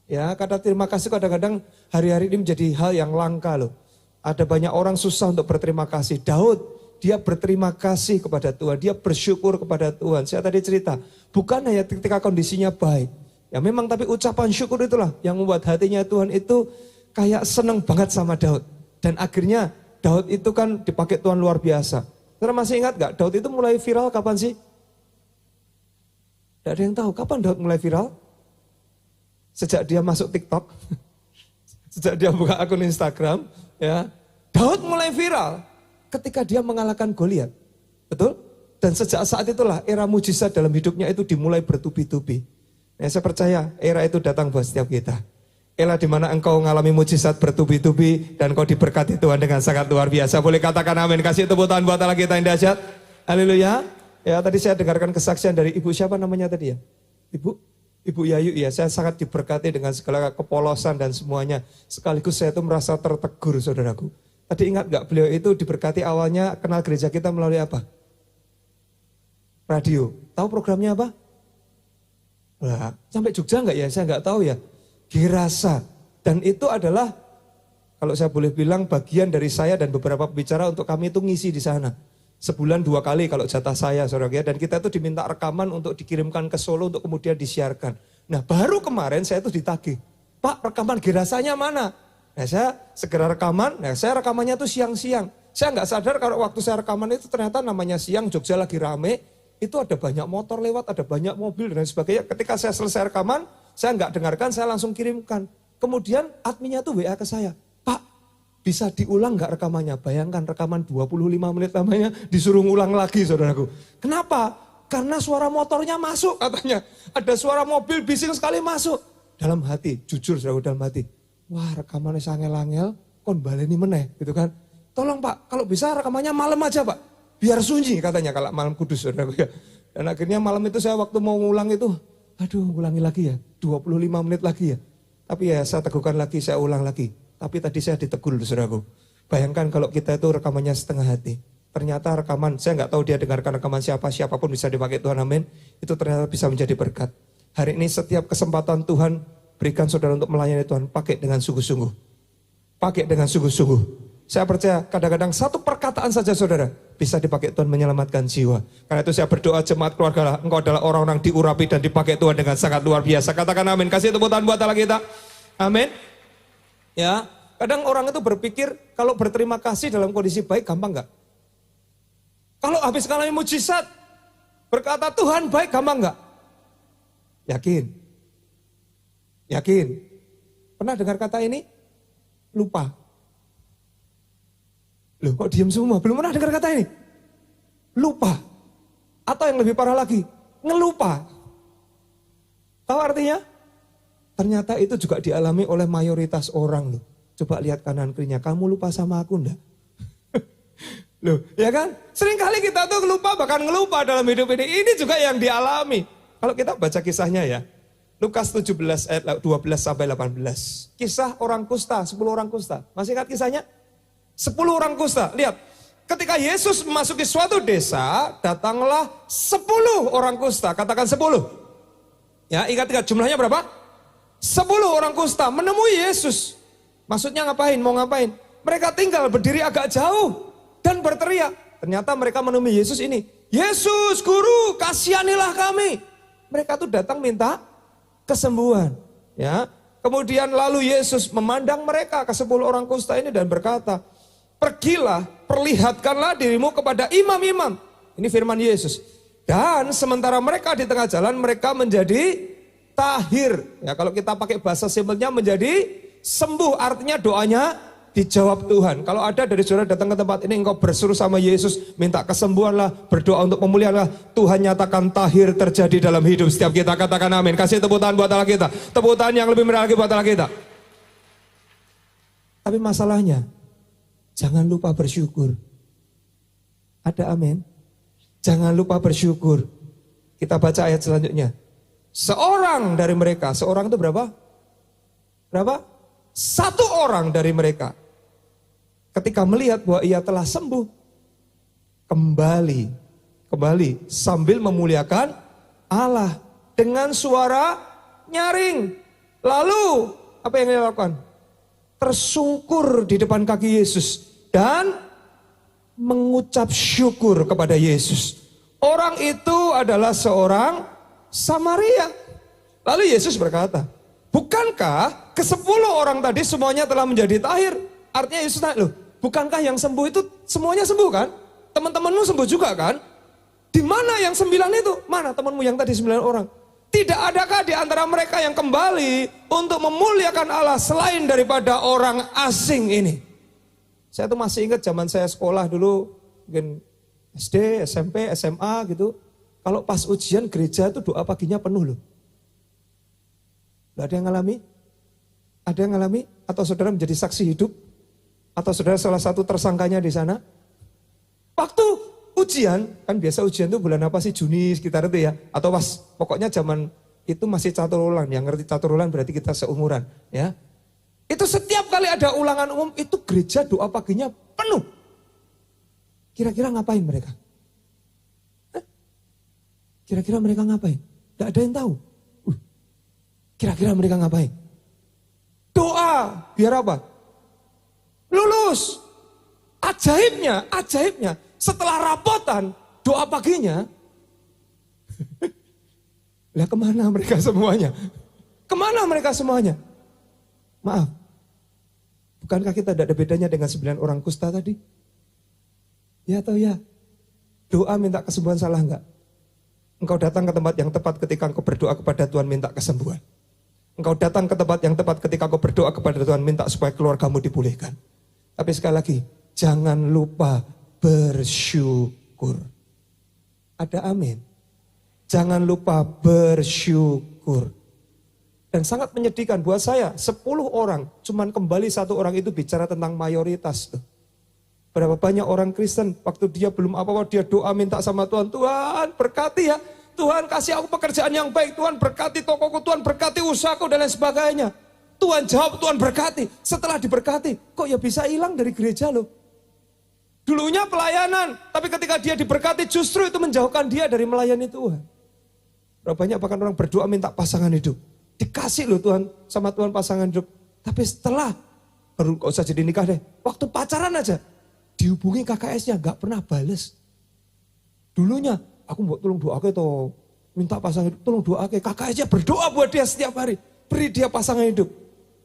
S4: Ya, kata terima kasih kadang-kadang hari-hari ini menjadi hal yang langka loh. Ada banyak orang susah untuk berterima kasih. Daud, dia berterima kasih kepada Tuhan. Dia bersyukur kepada Tuhan. Saya tadi cerita, bukan hanya ketika kondisinya baik. Ya memang tapi ucapan syukur itulah yang membuat hatinya Tuhan itu kayak seneng banget sama Daud. Dan akhirnya Daud itu kan dipakai Tuhan luar biasa. Saudara masih ingat gak Daud itu mulai viral kapan sih? Tidak ada yang tahu kapan Daud mulai viral? Sejak dia masuk TikTok, sejak dia buka akun Instagram, ya. Daud mulai viral ketika dia mengalahkan Goliat. Betul? Dan sejak saat itulah era mujizat dalam hidupnya itu dimulai bertubi-tubi. Ya, saya percaya era itu datang buat setiap kita. Era di mana engkau mengalami mujizat bertubi-tubi dan kau diberkati Tuhan dengan sangat luar biasa. Boleh katakan amin. Kasih tepuk tangan buat Allah kita yang dahsyat. Haleluya. Ya tadi saya dengarkan kesaksian dari ibu siapa namanya tadi ya? Ibu Yayu ya, saya sangat diberkati dengan segala kepolosan dan semuanya. Sekaligus saya itu merasa tertegur saudaraku. Tadi ingat gak beliau itu diberkati awalnya kenal gereja kita melalui apa? Radio. Tahu programnya apa? Wah, sampai Jogja enggak ya? Saya enggak tahu ya. Girasa. Dan itu adalah kalau saya boleh bilang bagian dari saya dan beberapa pembicara untuk kami itu ngisi di sana. Sebulan 2 kali kalau jatah saya saudara ya. Dan kita itu diminta rekaman untuk dikirimkan ke Solo untuk kemudian disiarkan. Nah baru kemarin saya itu ditagih. Pak rekaman Girasanya mana? Nah saya segera rekaman, saya rekamannya tuh siang-siang. Saya nggak sadar kalau waktu saya rekaman itu ternyata namanya siang, Jogja lagi rame. Itu ada banyak motor lewat, ada banyak mobil dan sebagainya. Ketika saya selesai rekaman, saya nggak dengarkan, saya langsung kirimkan. Kemudian adminnya tuh WA ke saya. Pak bisa diulang nggak rekamannya? Bayangkan rekaman 25 menit namanya disuruh ngulang lagi saudaraku. Kenapa? Karena suara motornya masuk katanya. Ada suara mobil bising sekali masuk. Dalam hati, jujur saudaraku dalam hati. Wah rekamannya sangel-angel, kon baleni meneh gitu kan. Tolong Pak, kalau bisa rekamannya malam aja Pak. Biar sunyi katanya kalau malam kudus saudaraku ya. Dan akhirnya malam itu saya waktu mau ngulang itu, aduh ulangi lagi ya, 25 menit lagi ya. Tapi ya saya teguhkan lagi, saya ulang lagi. Tapi tadi saya ditegur saudaraku. Bayangkan kalau kita itu rekamannya setengah hati. Ternyata rekaman, saya nggak tahu dia dengarkan rekaman siapapun bisa dipakai Tuhan amin. Itu ternyata bisa menjadi berkat. Hari ini setiap kesempatan Tuhan berikan saudara untuk melayani Tuhan, pakai dengan sungguh-sungguh. Pakai dengan sungguh-sungguh. Saya percaya kadang-kadang satu perkataan saja saudara bisa dipakai Tuhan menyelamatkan jiwa. Karena itu saya berdoa jemaat keluarga, engkau adalah orang-orang diurapi dan dipakai Tuhan dengan sangat luar biasa. Katakan amin, kasih tepuk tangan buat Allah kita. Amin. Ya, kadang orang itu berpikir kalau berterima kasih dalam kondisi baik gampang enggak? Kalau habis mengalami mujizat berkata Tuhan baik gampang enggak? Yakin? Yakin? Pernah dengar kata ini? Lupa. Loh kok diam semua? Belum pernah dengar kata ini? Lupa. Atau yang lebih parah lagi, ngelupa. Tahu artinya? Ternyata itu juga dialami oleh mayoritas orang loh. Coba lihat kanan kirinya, kamu lupa sama aku enggak? Loh, ya kan? Seringkali kita tuh lupa, bahkan ngelupa dalam hidup ini. Ini juga yang dialami. Kalau kita baca kisahnya ya, Lukas 17 ayat 12 sampai 18. Kisah orang kusta, 10 orang kusta. Masih ingat kisahnya? 10 orang kusta. Lihat, ketika Yesus memasuki suatu desa, datanglah 10 orang kusta. Katakan 10. Ya, ingat jumlahnya berapa? 10 orang kusta menemui Yesus. Maksudnya ngapain? Mau ngapain? Mereka tinggal berdiri agak jauh dan berteriak. Ternyata mereka menemui Yesus ini. Yesus, Guru, kasihanilah kami. Mereka tuh datang minta kesembuhan. Ya, kemudian lalu Yesus memandang mereka ke 10 orang kusta ini dan berkata, pergilah, perlihatkanlah dirimu kepada imam-imam. Ini firman Yesus. Dan sementara mereka di tengah jalan, mereka menjadi tahir. Ya, kalau kita pakai bahasa simpelnya menjadi sembuh, artinya doanya dijawab Tuhan. Kalau ada dari saudara datang ke tempat ini, engkau berseru sama Yesus, minta kesembuhan lah, berdoa untuk pemulihan lah, Tuhan nyatakan tahir terjadi dalam hidup setiap kita. Katakan amin. Kasih tepuk tangan buat Allah kita. Tepuk tangan yang lebih meriah lagi buat Allah kita. Tapi masalahnya, jangan lupa bersyukur. Ada amin. Jangan lupa bersyukur. Kita baca ayat selanjutnya. Seorang dari mereka, seorang itu berapa? Berapa? Satu orang dari mereka. Ketika melihat bahwa ia telah sembuh, kembali sambil memuliakan Allah dengan suara nyaring. Lalu apa yang dia lakukan? Tersungkur di depan kaki Yesus dan mengucap syukur kepada Yesus. Orang itu adalah seorang Samaria. Lalu Yesus berkata, bukankah ke-10 orang tadi semuanya telah menjadi tahir? Artinya Yesus tanya, loh, bukankah yang sembuh itu semuanya sembuh kan? Teman-temanmu sembuh juga kan? Di mana yang 9 itu? Mana temanmu yang tadi 9 orang? Tidak adakah di antara mereka yang kembali untuk memuliakan Allah selain daripada orang asing ini? Saya tuh masih ingat zaman saya sekolah dulu, mungkin SD, SMP, SMA gitu. Kalau pas ujian gereja itu doa paginya penuh loh. Ada yang ngalami? Ada yang ngalami? Atau saudara menjadi saksi hidup? Atau saudara salah satu tersangkanya di sana? Waktu ujian, kan biasa ujian itu bulan apa sih? Juni sekitar itu ya. Atau pas pokoknya zaman itu masih catur ulang. Yang ngerti catur ulang berarti kita seumuran. Ya. Itu setiap kali ada ulangan umum itu gereja doa paginya penuh. Kira-kira ngapain mereka? Kira-kira mereka ngapain? Tidak ada yang tahu. Kira-kira mereka ngapain? Doa, biar apa? Lulus. Ajaibnya, setelah rapotan, doa paginya, lah kemana mereka semuanya? Kemana mereka semuanya? Maaf, bukankah kita tidak ada bedanya dengan 9 orang kusta tadi? Ya atau ya? Doa minta kesembuhan salah enggak? Engkau datang ke tempat yang tepat ketika engkau berdoa kepada Tuhan minta kesembuhan. Engkau datang ke tempat yang tepat ketika engkau berdoa kepada Tuhan minta supaya keluargamu dipulihkan. Tapi sekali lagi, jangan lupa bersyukur. Ada amin. Jangan lupa bersyukur. Dan sangat menyedihkan buat saya, 10 orang, cuman kembali 1 orang itu bicara tentang mayoritas. Berapa banyak orang Kristen, waktu dia belum apa-apa, dia doa minta sama Tuhan, Tuhan berkati ya, Tuhan kasih aku pekerjaan yang baik, Tuhan berkati tokoku, Tuhan berkati usahaku dan lain sebagainya. Tuhan jawab, Tuhan berkati. Setelah diberkati, kok ya bisa hilang dari gereja loh. Dulunya pelayanan, tapi ketika dia diberkati justru itu menjauhkan dia dari melayani Tuhan. Berapa banyak bahkan orang berdoa minta pasangan hidup. Dikasih loh Tuhan sama Tuhan pasangan hidup. Tapi setelah, baru gak usah jadi nikah deh. Waktu pacaran aja, dihubungi KKS-nya gak pernah bales. Dulunya, aku mau tolong doa ke toh, minta pasangan hidup, tolong doa ke. KKS-nya berdoa buat dia setiap hari. Beri dia pasangan hidup.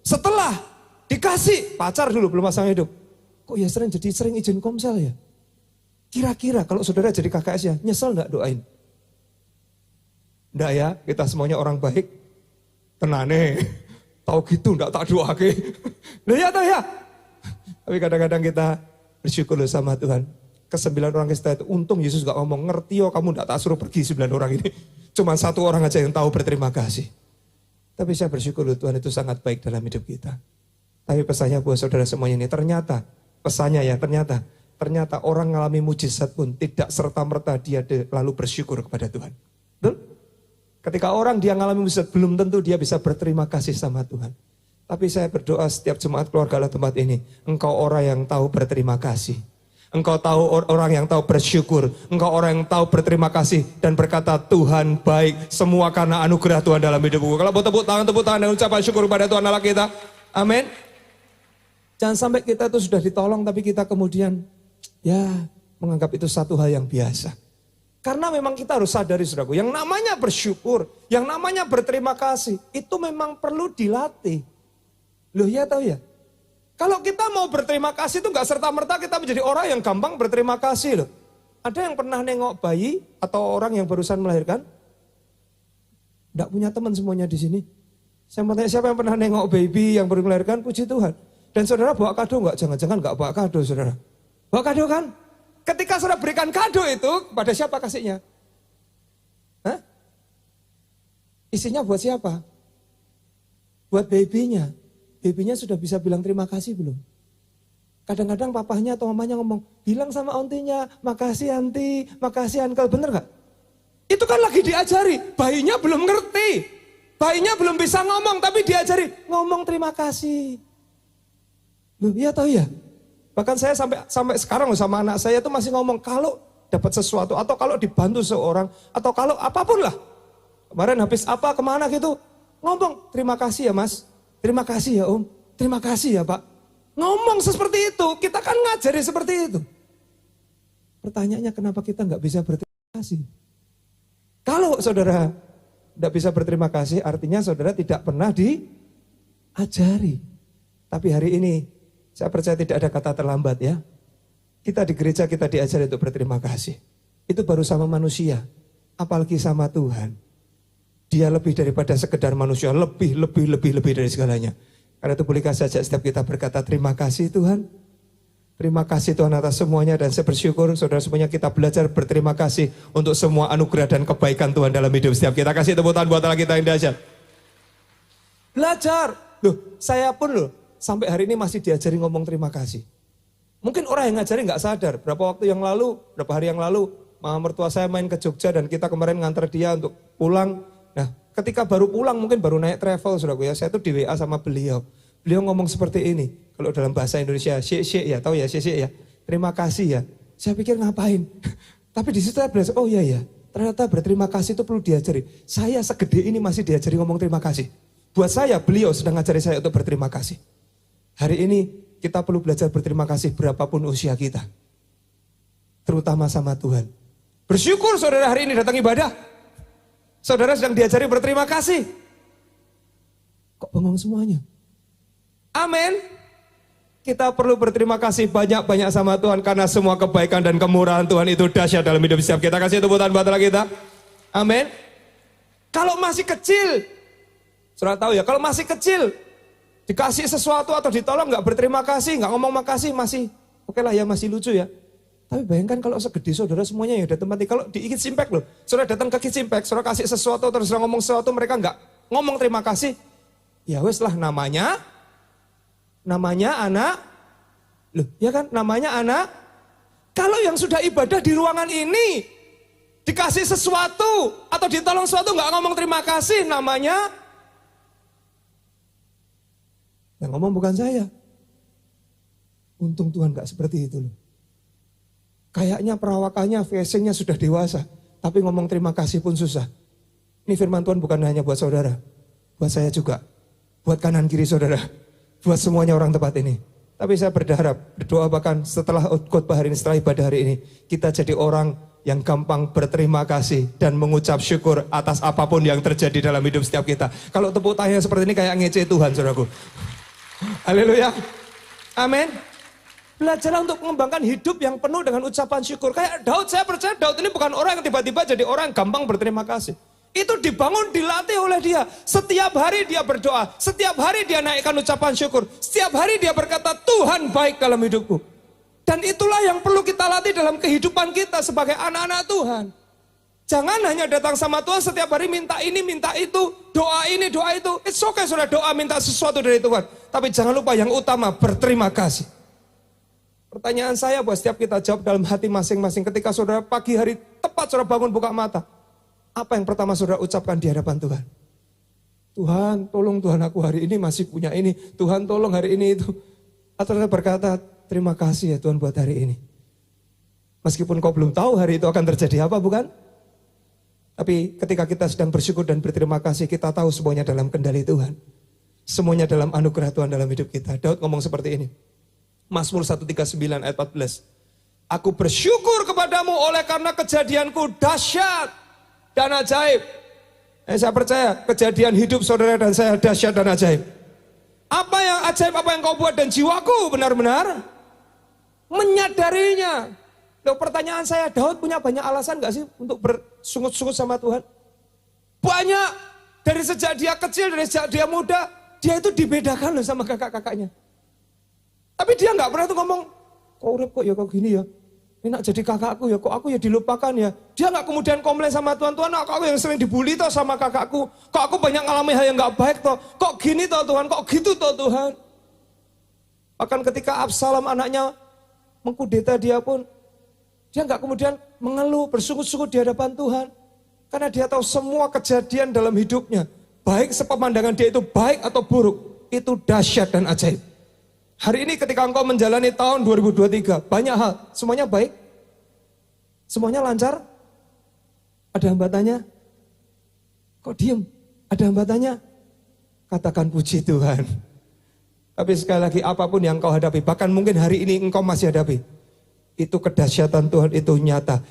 S4: Setelah dikasih, pacar dulu belum pasangan hidup. Kok ya sering izin komsel ya? Kira-kira kalau saudara jadi KKS-nya, nyesel gak doain? Enggak ya, kita semuanya orang baik. Tenane, tahu gitu enggak tak doake. Lah ya tahu ya. Tapi kadang-kadang kita bersyukur sama Tuhan. Ke-9 orang kita itu untung Yesus gak ngomong ngerti yo kamu enggak tak suruh pergi 9 orang ini. Cuma 1 orang aja yang tahu berterima kasih. Tapi saya bersyukur Tuhan itu sangat baik dalam hidup kita. Tapi pesannya buat saudara semuanya ini ternyata ternyata orang mengalami mujizat pun tidak serta-merta dia lalu bersyukur kepada Tuhan. Betul? Ketika orang dia mengalami mujizat, belum tentu dia bisa berterima kasih sama Tuhan. Tapi saya berdoa setiap jemaat keluarga Allah tempat ini, engkau orang yang tahu berterima kasih. Engkau tahu orang yang tahu bersyukur. Engkau orang yang tahu berterima kasih dan berkata Tuhan baik, semua karena anugerah Tuhan dalam hidupku. Kalau mau tepuk tangan dan ucapan syukur kepada Tuhan Allah kita. Amin. Jangan sampai kita itu sudah ditolong tapi kita kemudian ya menganggap itu satu hal yang biasa. Karena memang kita harus sadari saudaraku, yang namanya bersyukur, yang namanya berterima kasih, itu memang perlu dilatih. Loh ya tahu ya? Kalau kita mau berterima kasih itu gak serta-merta kita menjadi orang yang gampang berterima kasih loh. Ada yang pernah nengok bayi atau orang yang barusan melahirkan? Gak punya teman semuanya di sini. Saya mau tanya siapa yang pernah nengok baby yang baru melahirkan? Puji Tuhan. Dan saudara bawa kado enggak? Jangan-jangan enggak bawa kado saudara. Bawa kado kan? Ketika saudara berikan kado itu, pada siapa kasihnya? Hah? Isinya buat siapa? Buat babynya. Babynya sudah bisa bilang terima kasih belum? Kadang-kadang papahnya atau mamanya ngomong, bilang sama ontinya, makasih anti, makasih uncle, bener gak? Itu kan lagi diajari, bayinya belum ngerti. Bayinya belum bisa ngomong, tapi diajari, ngomong terima kasih. Loh, iya tahu ya? Bahkan saya sampai sekarang sama anak saya itu masih ngomong, kalau dapat sesuatu, atau kalau dibantu seorang, atau kalau apapun lah. Kemarin habis apa, kemana gitu, ngomong, terima kasih ya mas, terima kasih ya om, terima kasih ya pak. Ngomong seperti itu, kita kan ngajari seperti itu. Pertanyaannya kenapa kita nggak bisa berterima kasih? Kalau saudara tidak bisa berterima kasih, artinya saudara tidak pernah diajari. Tapi hari ini, saya percaya tidak ada kata terlambat ya. Kita di gereja kita diajari untuk berterima kasih. Itu baru sama manusia, apalagi sama Tuhan. Dia lebih daripada sekedar manusia, lebih dari segalanya. Karena itu bolehkah saja setiap kita berkata terima kasih Tuhan. Terima kasih Tuhan atas semuanya dan saya bersyukur saudara semuanya kita belajar berterima kasih untuk semua anugerah dan kebaikan Tuhan dalam hidup setiap kita. Kasih tepuk tangan buat Allah kita yang dahsyat. Belajar. Loh, saya pun loh sampai hari ini masih diajari ngomong terima kasih. Mungkin orang yang ngajari nggak sadar. Berapa hari yang lalu, mama mertua saya main ke Jogja dan kita kemarin nganter dia untuk pulang. Nah, ketika baru pulang mungkin baru naik travel saudaraku ya, saya tuh di WA sama beliau. Beliau ngomong seperti ini, kalau dalam bahasa Indonesia, syek ya, tahu ya syek ya, terima kasih ya. Saya pikir ngapain? Tapi di situ saya belajar, oh iya ya, ternyata berterima kasih itu perlu diajari. Saya segede ini masih diajari ngomong terima kasih. Buat saya, beliau sedang ngajari saya untuk berterima kasih. Hari ini kita perlu belajar berterima kasih berapapun usia kita. Terutama sama Tuhan. Bersyukur saudara hari ini datang ibadah. Saudara sedang diajari berterima kasih. Kok bengong semuanya? Amin. Kita perlu berterima kasih banyak-banyak sama Tuhan karena semua kebaikan dan kemurahan Tuhan itu dahsyat dalam hidup setiap kita. Kasih tepuk tangan buat Allah kita. Amin. Kalau masih kecil, saudara tahu ya, kalau masih kecil dikasih sesuatu atau ditolong nggak berterima kasih, nggak ngomong makasih, masih oke lah ya, masih lucu ya. Tapi bayangkan kalau segede saudara semuanya ya udah tempat, kalau di Kids Impact loh, saudara datang ke Kids Impact, saudara kasih sesuatu terus saudara ngomong sesuatu, mereka nggak ngomong terima kasih, ya wes lah namanya anak, loh ya kan namanya anak. Kalau yang sudah ibadah di ruangan ini dikasih sesuatu atau ditolong sesuatu nggak ngomong terima kasih, namanya yang ngomong bukan saya. Untung Tuhan nggak seperti itu loh. Kayaknya perawakannya, facingnya sudah dewasa, tapi ngomong terima kasih pun susah. Ini firman Tuhan bukan hanya buat saudara, buat saya juga, buat kanan kiri saudara, buat semuanya orang tempat ini. Tapi saya berdoa bahkan setelah khotbah hari ini, setelah ibadah hari ini, kita jadi orang yang gampang berterima kasih dan mengucap syukur atas apapun yang terjadi dalam hidup setiap kita. Kalau tepuk tangan seperti ini kayak ngece Tuhan saudaraku. Haleluya. Amin. Belajarlah untuk mengembangkan hidup yang penuh dengan ucapan syukur. Kayak Daud, saya percaya Daud ini bukan orang yang tiba-tiba jadi orang yang gampang berterima kasih. Itu dibangun, dilatih oleh dia. Setiap hari dia berdoa, setiap hari dia naikkan ucapan syukur. Setiap hari dia berkata, Tuhan baik dalam hidupku. Dan itulah yang perlu kita latih dalam kehidupan kita sebagai anak-anak Tuhan. Jangan hanya datang sama Tuhan setiap hari minta ini, minta itu, doa ini, doa itu. It's okay saudara doa minta sesuatu dari Tuhan. Tapi jangan lupa yang utama, berterima kasih. Pertanyaan saya buat setiap kita jawab dalam hati masing-masing. Ketika saudara pagi hari tepat saudara bangun buka mata. Apa yang pertama saudara ucapkan di hadapan Tuhan? Tuhan tolong Tuhan aku hari ini masih punya ini. Tuhan tolong hari ini itu. Atau saudara berkata terima kasih ya Tuhan buat hari ini. Meskipun kau belum tahu hari itu akan terjadi apa bukan? Tapi ketika kita sedang bersyukur dan berterima kasih kita tahu semuanya dalam kendali Tuhan. Semuanya dalam anugerah Tuhan dalam hidup kita. Daud ngomong seperti ini. Mazmur 139 ayat 14. Aku bersyukur kepadamu oleh karena kejadianku dahsyat dan ajaib. Saya percaya kejadian hidup saudara dan saya dahsyat dan ajaib. Apa yang ajaib, apa yang kau buat dan jiwaku benar-benar menyadarinya. Loh, pertanyaan saya, Daud punya banyak alasan gak sih untuk bersungut-sungut sama Tuhan? Banyak. Dari sejak dia kecil, dari sejak dia muda, dia itu dibedakan loh sama kakak-kakaknya. Tapi dia nggak pernah tuh ngomong, kok urip kok ya kok gini ya. Ini nak jadi kakakku ya, kok aku ya dilupakan ya. Dia nggak kemudian komplain sama Tuhan, Tuhan kok aku yang sering dibully toh sama kakakku. Kok aku banyak ngalami hal yang nggak baik toh. Kok gini toh Tuhan, kok gitu toh Tuhan. Bahkan ketika Absalom anaknya mengkudeta dia pun, dia nggak kemudian mengeluh, bersungut-sungut di hadapan Tuhan. Karena dia tahu semua kejadian dalam hidupnya, baik sepemandangan dia itu baik atau buruk, itu dahsyat dan ajaib. Hari ini ketika engkau menjalani tahun 2023, banyak hal, semuanya baik, semuanya lancar, ada hambatannya, kok diem, ada hambatannya, katakan puji Tuhan. Tapi sekali lagi apapun yang engkau hadapi, bahkan mungkin hari ini engkau masih hadapi, itu kedahsyatan Tuhan itu nyata,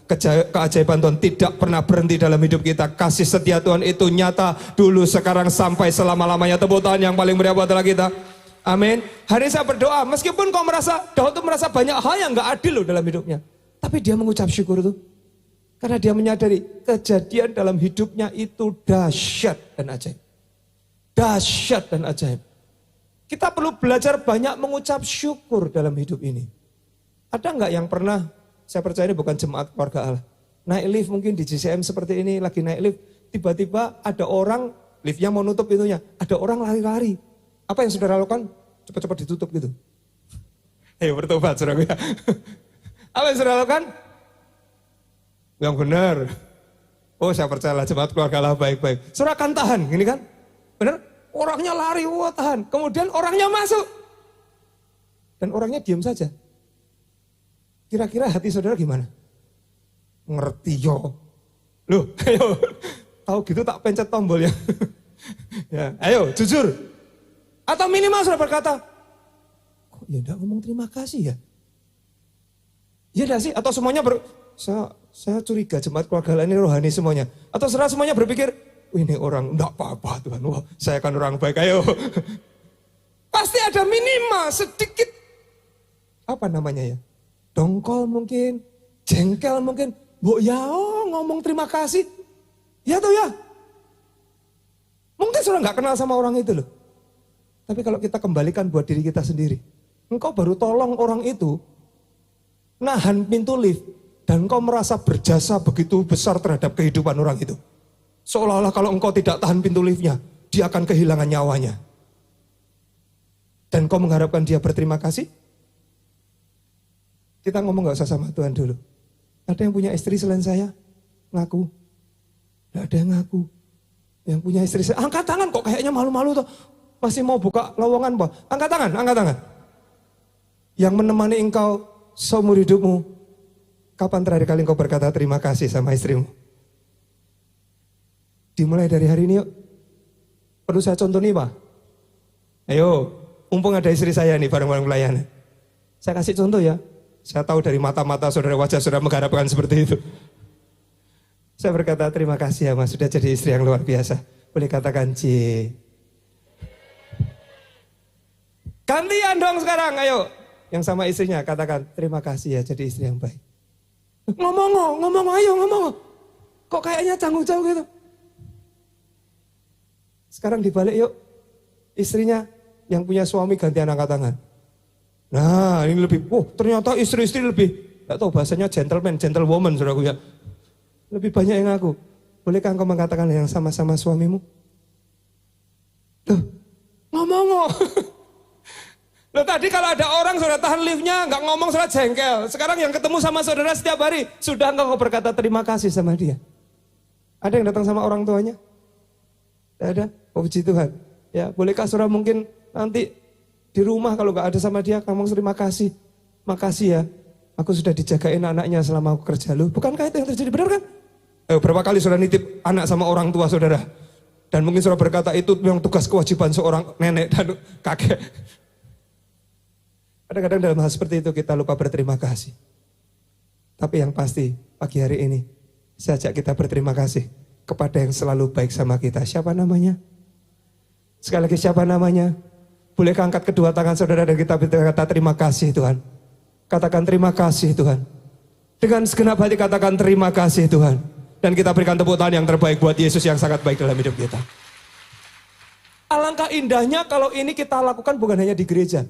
S4: keajaiban Tuhan tidak pernah berhenti dalam hidup kita, kasih setia Tuhan itu nyata, dulu, sekarang, sampai selama-lamanya. Tepuk tangan yang paling meriah buat kita. Amin. Hari ini saya berdoa, meskipun kau merasa, Daud itu merasa banyak hal yang gak adil loh dalam hidupnya. Tapi dia mengucap syukur itu. Karena dia menyadari kejadian dalam hidupnya itu dahsyat dan ajaib. Dahsyat dan ajaib. Kita perlu belajar banyak mengucap syukur dalam hidup ini. Ada nggak yang pernah, saya percaya ini bukan jemaat keluarga Allah. Naik lift mungkin di JCM seperti ini, lagi naik lift. Tiba-tiba ada orang, liftnya mau nutup pintunya. Ada orang lari-lari. Apa yang saudara lakukan? Cepat-cepat ditutup gitu. Ayo bertobat saudara ya. Apa yang saudara lakukan? Yang benar. Oh saya percayalah jemaat keluarga Allah baik-baik. Saudara akan tahan, gini kan? Benar? Orangnya lari, wah tahan. Kemudian orangnya masuk. Dan orangnya diam saja. Kira-kira hati saudara gimana? Ngerti yo. Loh, ayo. Tahu gitu tak pencet tombol ya. Ya, ayo jujur. Atau minimal saudara berkata, kok ya enggak ngomong terima kasih ya? Iya enggak sih? Atau semuanya saya curiga jemaat keluarga lain ini rohani semuanya. Atau saudara semuanya berpikir, ini orang enggak apa-apa Tuhan, wah saya kan orang baik, ayo. Pasti ada minimal sedikit, apa namanya ya? Dongkol mungkin, jengkel mungkin, mbok ya ngomong terima kasih. Ya tuh ya. Mungkin saudara enggak kenal sama orang itu loh. Tapi kalau kita kembalikan buat diri kita sendiri. Engkau baru tolong orang itu nahan pintu lift. Dan engkau merasa berjasa begitu besar terhadap kehidupan orang itu. Seolah-olah kalau engkau tidak tahan pintu liftnya, dia akan kehilangan nyawanya. Dan engkau mengharapkan dia berterima kasih? Kita ngomong gak usah sama Tuhan dulu. Ada yang punya istri selain saya? Ngaku. Tidak ada yang ngaku. Yang punya istri saya, angkat tangan kok kayaknya malu-malu tuh. Masih mau buka lowongan, Pak. Angkat tangan, angkat tangan. Yang menemani engkau seumur hidupmu, kapan terakhir kali engkau berkata terima kasih sama istrimu? Dimulai dari hari ini yuk. Perlu saya contoh nih, Pak. Ayo, mumpung ada istri saya nih bareng-bareng pelayanan. Saya kasih contoh ya. Saya tahu dari mata-mata saudara, wajah saudara mengharapkan seperti itu. Saya berkata terima kasih ya Mas, sudah jadi istri yang luar biasa. Boleh katakan C. Gantian dong sekarang, ayo. Yang sama istrinya katakan, terima kasih ya jadi istri yang baik. Ngomong, ayo ngomong. Kok kayaknya canggung-canggung gitu. Sekarang dibalik yuk. Istrinya yang punya suami gantian angkat tangan. Nah ini lebih, ternyata istri-istri lebih, gak tahu bahasanya gentleman, gentlewoman saudaraku ya. Lebih banyak yang aku. Bolehkah engkau mengatakan yang sama-sama suamimu? Loh, ngomong. Loh tadi kalau ada orang saudara tahan liftnya, gak ngomong saudara jengkel. Sekarang yang ketemu sama saudara setiap hari, sudah engkau berkata terima kasih sama dia? Ada yang datang sama orang tuanya? Tidak ada? Oh puji Tuhan. Ya, bolehkah saudara mungkin nanti di rumah kalau gak ada sama dia, ngomong terima kasih. Makasih ya, aku sudah dijagain anaknya selama aku kerja. Loh, bukankah itu yang terjadi, benar kan? Berapa kali saudara nitip anak sama orang tua saudara? Dan mungkin saudara berkata itu memang tugas kewajiban seorang nenek dan kakek. Kadang-kadang dalam hal seperti itu kita lupa berterima kasih. Tapi yang pasti pagi hari ini saya ajak kita berterima kasih kepada yang selalu baik sama kita. Siapa namanya? Sekali lagi siapa namanya? Bolehkah angkat kedua tangan saudara dan kita berkata terima kasih Tuhan. Katakan terima kasih Tuhan. Dengan segenap hati katakan terima kasih Tuhan. Dan kita berikan tepuk tangan yang terbaik buat Yesus yang sangat baik dalam hidup kita. Alangkah indahnya kalau ini kita lakukan bukan hanya di gereja.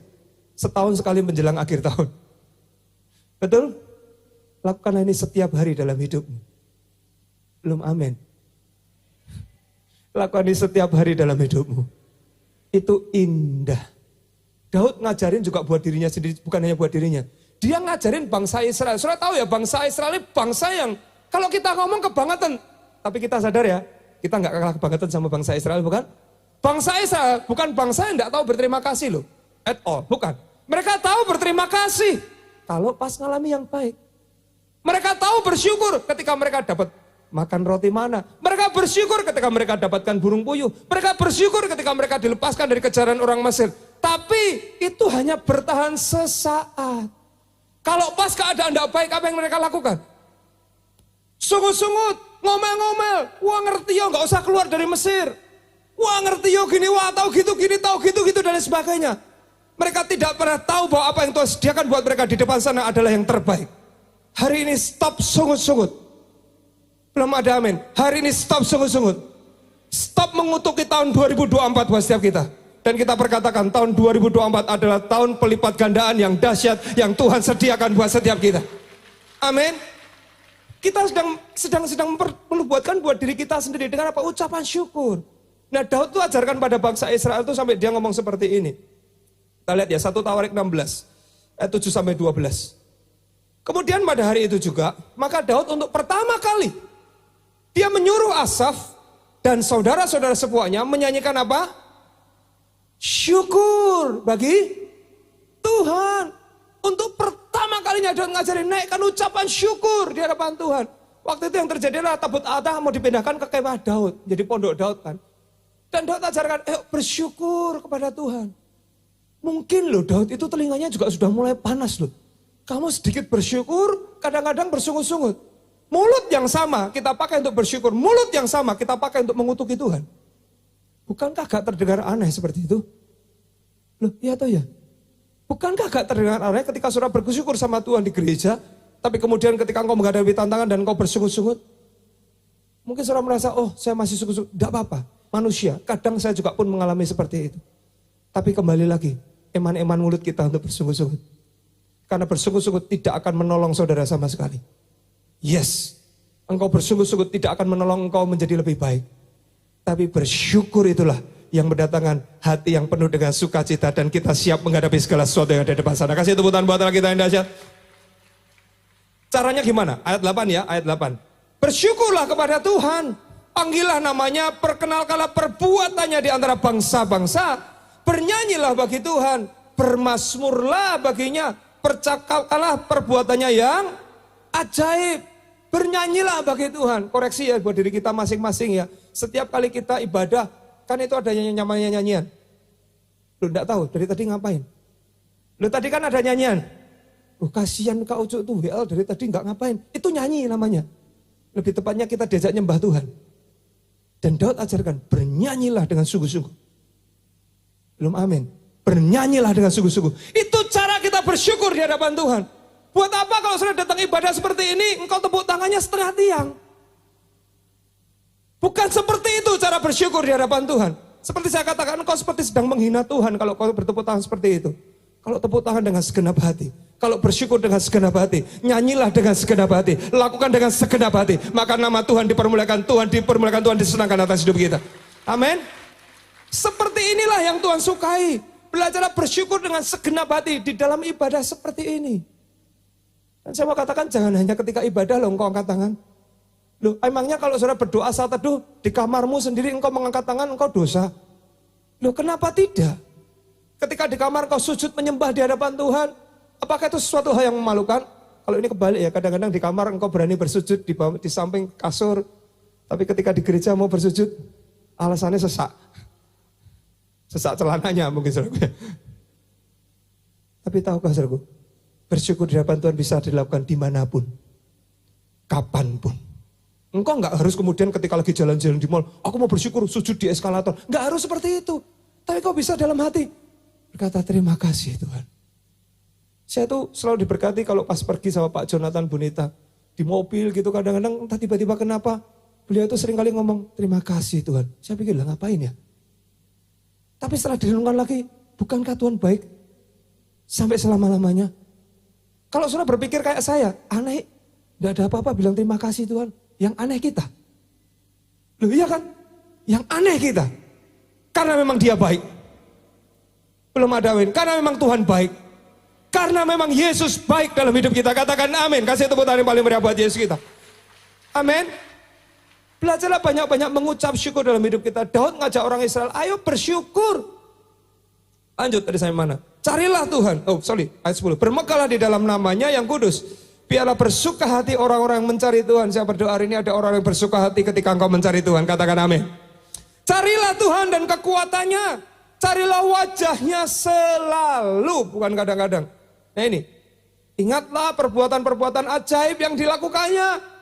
S4: setahun sekali menjelang akhir tahun. Betul? Lakukanlah ini setiap hari dalam hidupmu. Belum amin. Lakukan ini setiap hari dalam hidupmu. Itu indah. Daud ngajarin juga buat dirinya sendiri, bukan hanya buat dirinya. Dia ngajarin bangsa Israel. Saudara tahu ya, bangsa Israel ini bangsa yang kalau kita ngomong kebangetan, tapi kita sadar ya, kita nggak kalah kebangetan sama bangsa Israel, bukan? Bangsa Israel bukan bangsa yang nggak tahu berterima kasih loh, at all, bukan. Mereka tahu berterima kasih kalau pas ngalami yang baik. Mereka tahu bersyukur ketika mereka dapat makan roti mana. Mereka bersyukur ketika mereka dapatkan burung puyuh. Mereka bersyukur ketika mereka dilepaskan dari kejaran orang Mesir. Tapi itu hanya bertahan sesaat. Kalau pas keadaan tidak baik, apa yang mereka lakukan? Sungut-sungut, ngomel-ngomel. Wah ngerti yo, nggak usah keluar dari Mesir. Wah ngerti yo gini, wah tahu gitu, gini tahu gitu, dan sebagainya. Mereka tidak pernah tahu bahwa apa yang Tuhan sediakan buat mereka di depan sana adalah yang terbaik. Hari ini stop sungut-sungut. Belum ada amin. Hari ini stop sungut-sungut. Stop mengutuki tahun 2024 buat setiap kita. Dan kita perkatakan tahun 2024 adalah tahun pelipat gandaan yang dahsyat yang Tuhan sediakan buat setiap kita. Amin. Kita sedang memperbuatkan buat diri kita sendiri dengan apa? Ucapan syukur. Nah Daud tuh ajarkan pada bangsa Israel itu sampai dia ngomong seperti ini. Kita lihat ya 1 Tawarik 16 ayat 7 sampai 12. Kemudian pada hari itu juga, maka Daud untuk pertama kali dia menyuruh Asaf dan saudara-saudara sepuanya menyanyikan apa? Syukur bagi Tuhan. Untuk pertama kalinya Daud ngajarin naikkan ucapan syukur di hadapan Tuhan. Waktu itu yang terjadi adalah tabut Allah mau dipindahkan ke kemah Daud. Jadi pondok Daud kan. Dan Daud ajarkan, bersyukur kepada Tuhan. Mungkin loh Daud itu telinganya juga sudah mulai panas loh. Kamu sedikit bersyukur, kadang-kadang bersungut-sungut. Mulut yang sama kita pakai untuk bersyukur. Mulut yang sama kita pakai untuk mengutuki Tuhan. Bukankah gak terdengar aneh seperti itu? Loh, iya atau ya? Bukankah gak terdengar aneh ketika saudara bersyukur sama Tuhan di gereja, tapi kemudian ketika engkau menghadapi tantangan dan engkau bersungut-sungut? Mungkin saudara merasa, oh saya masih sungut-sungut. Tidak apa-apa, manusia. Kadang saya juga pun mengalami seperti itu. Tapi kembali lagi, eman-eman mulut kita untuk bersungut-sungut. Karena bersungut-sungut tidak akan menolong saudara sama sekali. Yes, engkau bersungut-sungut tidak akan menolong engkau menjadi lebih baik. Tapi bersyukur itulah yang mendatangkan hati yang penuh dengan sukacita dan kita siap menghadapi segala sesuatu yang ada di depan sana. Kasih tepuk tangan buat Allah kita yang dahsyat. Caranya gimana? Ayat 8 ya, ayat 8. Bersyukurlah kepada Tuhan. Panggillah namanya, perkenalkanlah perbuatannya di antara bangsa-bangsa. Bernyanyilah bagi Tuhan, bermazmurlah baginya, percakapkanlah perbuatannya yang ajaib. Bernyanyilah bagi Tuhan. Koreksi ya buat diri kita masing-masing ya. Setiap kali kita ibadah, kan itu ada nyanyian. Lu enggak tahu dari tadi ngapain? Lu tadi kan ada nyanyian. Kasihan Kak Ucu tuh WL dari tadi enggak ngapain. Itu nyanyi namanya. Lebih tepatnya kita diajak nyembah Tuhan. Dan Daud ajarkan, bernyanyilah dengan sungguh-sungguh. Belum amin. Bernyanyilah dengan sungguh-sungguh. Itu cara kita bersyukur di hadapan Tuhan. Buat apa kalau sudah datang ibadah seperti ini, engkau tepuk tangannya setengah tiang. Bukan seperti itu cara bersyukur di hadapan Tuhan. Seperti saya katakan, engkau seperti sedang menghina Tuhan kalau kau bertepuk tangan seperti itu. Kalau tepuk tangan dengan segenap hati, kalau bersyukur dengan segenap hati, nyanyilah dengan segenap hati, lakukan dengan segenap hati, maka nama Tuhan dipermuliakan, Tuhan disenangkan atas hidup kita. Amin. Seperti inilah yang Tuhan sukai. Belajarlah bersyukur dengan segenap hati di dalam ibadah seperti ini. Dan saya mau katakan jangan hanya ketika ibadah loh engkau angkat tangan. Loh, emangnya kalau saudara berdoa saat teduh di kamarmu sendiri engkau mengangkat tangan engkau dosa? Loh, kenapa tidak? Ketika di kamar engkau sujud menyembah di hadapan Tuhan, apakah itu sesuatu hal yang memalukan? Kalau ini kebalik ya, kadang-kadang di kamar engkau berani bersujud di samping kasur, tapi ketika di gereja mau bersujud, alasannya sesak. Sesak celananya mungkin saudara. Tapi tahukah saudaraku, bersyukur di hadapan Tuhan bisa dilakukan dimanapun, kapanpun. Engkau nggak harus kemudian ketika lagi jalan-jalan di mall, aku mau bersyukur sujud di eskalator. Nggak harus seperti itu. Tapi kau bisa dalam hati berkata terima kasih Tuhan. Saya tuh selalu diberkati kalau pas pergi sama Pak Jonathan Bunita di mobil gitu, kadang-kadang entah tiba-tiba kenapa beliau tuh sering kali ngomong terima kasih Tuhan. Saya pikir lah ngapain ya? Tapi setelah direnungkan lagi, bukankah Tuhan baik? Sampai selama-lamanya. Kalau saudara berpikir kayak saya, aneh. Tidak ada apa-apa bilang terima kasih Tuhan. Yang aneh kita. Loh iya kan? Yang aneh kita. Karena memang dia baik. Belum ada win. Karena memang Tuhan baik. Karena memang Yesus baik dalam hidup kita. Katakan amin. Kasih tepuk tangan yang paling meriah buat Yesus kita. Amin. Belajarlah banyak-banyak mengucap syukur dalam hidup kita. Daud ngajak orang Israel, ayo bersyukur. Lanjut dari saya mana? Carilah Tuhan. Ayat 10. Bermegahlah di dalam namanya yang kudus. Biarlah bersuka hati orang-orang yang mencari Tuhan. Saya berdoa hari ini ada orang yang bersuka hati ketika engkau mencari Tuhan. Katakan amin. Carilah Tuhan dan kekuatannya. Carilah wajahnya selalu. Bukan kadang-kadang. Nah ini. Ingatlah perbuatan-perbuatan ajaib yang dilakukannya.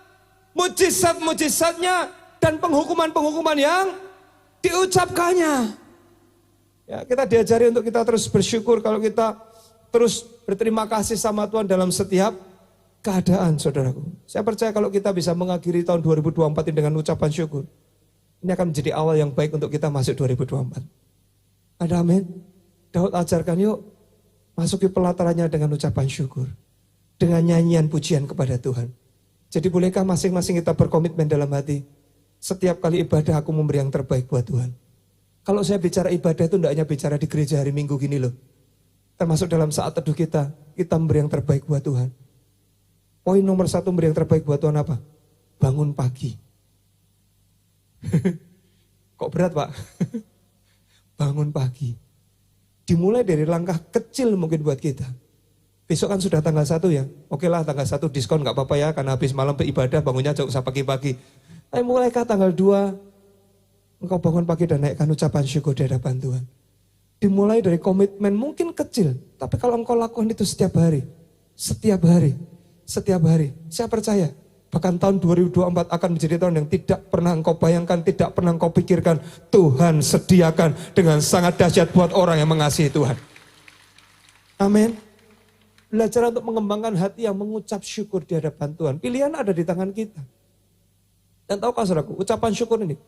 S4: Mujizat-mujizatnya. Dan penghukuman-penghukuman yang diucapkannya. Ya, kita diajari untuk kita terus bersyukur. Kalau kita terus berterima kasih sama Tuhan dalam setiap keadaan, saudaraku. Saya percaya kalau kita bisa mengakhiri tahun 2024 ini dengan ucapan syukur, ini akan menjadi awal yang baik untuk kita masuk 2024. Ada amin? Daud ajarkan yuk, masuki pelatarannya dengan ucapan syukur. Dengan nyanyian pujian kepada Tuhan. Jadi bolehkah masing-masing kita berkomitmen dalam hati, setiap kali ibadah aku memberi yang terbaik buat Tuhan. Kalau saya bicara ibadah itu tidak hanya bicara di gereja hari Minggu gini loh. Termasuk dalam saat teduh kita memberi yang terbaik buat Tuhan. Poin nomor 1 memberi yang terbaik buat Tuhan apa? Bangun pagi. Kok berat Pak? Bangun pagi. Dimulai dari langkah kecil mungkin buat kita. Besok kan sudah tanggal 1 ya. Oke lah tanggal 1 diskon gak apa-apa ya. Karena habis malam beribadah bangunnya jauh usah pagi-pagi. Tapi mulai tanggal 2. Engkau bangun pagi dan naikkan ucapan syukur di hadapan Tuhan. Dimulai dari komitmen mungkin kecil. Tapi kalau engkau lakukan itu setiap hari. Setiap hari. Setiap hari, saya percaya bahkan tahun 2024 akan menjadi tahun yang tidak pernah engkau bayangkan, tidak pernah engkau pikirkan. Tuhan sediakan dengan sangat dahsyat buat orang yang mengasihi Tuhan. Amin. Belajar untuk mengembangkan hati yang mengucap syukur di hadapan Tuhan. Pilihan ada di tangan kita. Dan tahukah saudaraku, ucapan syukur ini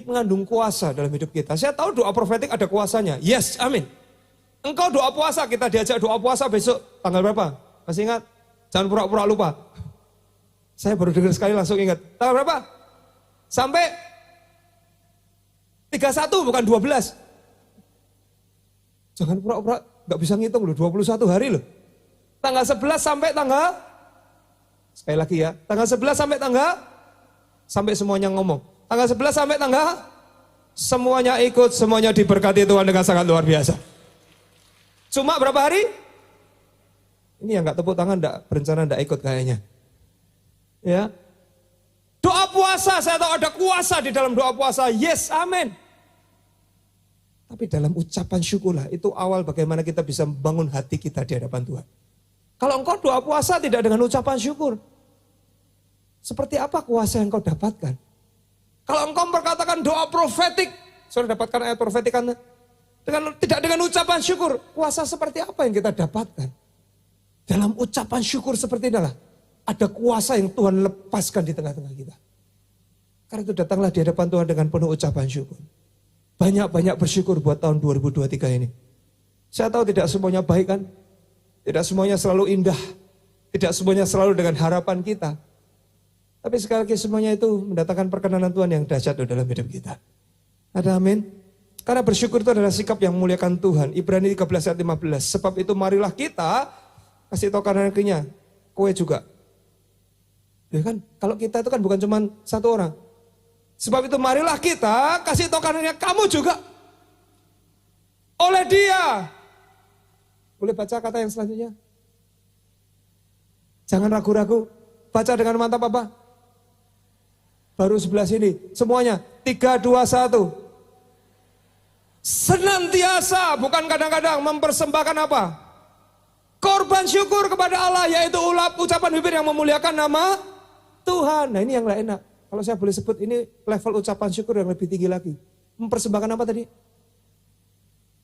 S4: mengandung kuasa dalam hidup kita. Saya tahu doa profetik ada kuasanya. Yes, amin. Engkau doa puasa, kita diajak doa puasa besok tanggal berapa? Masih ingat? Jangan pura-pura lupa. Saya baru dengar sekali langsung ingat. Tanggal berapa? Sampai 31 bukan 12. Jangan pura-pura gak bisa ngitung loh, 21 hari loh. Tanggal 11 sampai tanggal, sekali lagi ya, tanggal 11 sampai tanggal, sampai semuanya ngomong. Tanggal 11 sampai tanggal, semuanya ikut, semuanya diberkati Tuhan dengan sangat luar biasa. Cuma berapa hari? Ini yang gak tepuk tangan, berencana gak ikut kayaknya. Ya. Doa puasa, saya tahu ada kuasa di dalam doa puasa. Yes, amin. Tapi dalam ucapan syukurlah, itu awal bagaimana kita bisa membangun hati kita di hadapan Tuhan. Kalau engkau doa puasa tidak dengan ucapan syukur, seperti apa kuasa yang engkau dapatkan? Kalau engkau berkatakan doa profetik, saudara dapatkan ayat profetik kan? Tidak dengan ucapan syukur, kuasa seperti apa yang kita dapatkan? Dalam ucapan syukur seperti inilah, ada kuasa yang Tuhan lepaskan di tengah-tengah kita. Karena itu datanglah di hadapan Tuhan dengan penuh ucapan syukur. Banyak-banyak bersyukur buat tahun 2023 ini. Saya tahu tidak semuanya baik kan? Tidak semuanya selalu indah. Tidak semuanya selalu dengan harapan kita. Tapi sekali lagi semuanya itu mendatangkan perkenanan Tuhan yang dahsyat dalam hidup kita. Ada amin? Karena bersyukur itu adalah sikap yang memuliakan Tuhan. Ibrani 13 ayat 15. Sebab itu marilah kita kasih tahu kanan kirinya, kowe juga. Ya kan, kalau kita itu kan bukan cuma satu orang. Sebab itu marilah kita kasih tahu kanannya, kamu juga. Oleh dia. Boleh baca kata yang selanjutnya? Jangan ragu-ragu. Baca dengan mantap apa? Baru sebelah sini. Semuanya. 3, 2, 1. Senantiasa, bukan kadang-kadang, mempersembahkan apa? Korban syukur kepada Allah, yaitu ucapan bibir yang memuliakan nama Tuhan. Nah ini yang gak enak. Kalau saya boleh sebut, ini level ucapan syukur yang lebih tinggi lagi. Mempersembahkan apa tadi?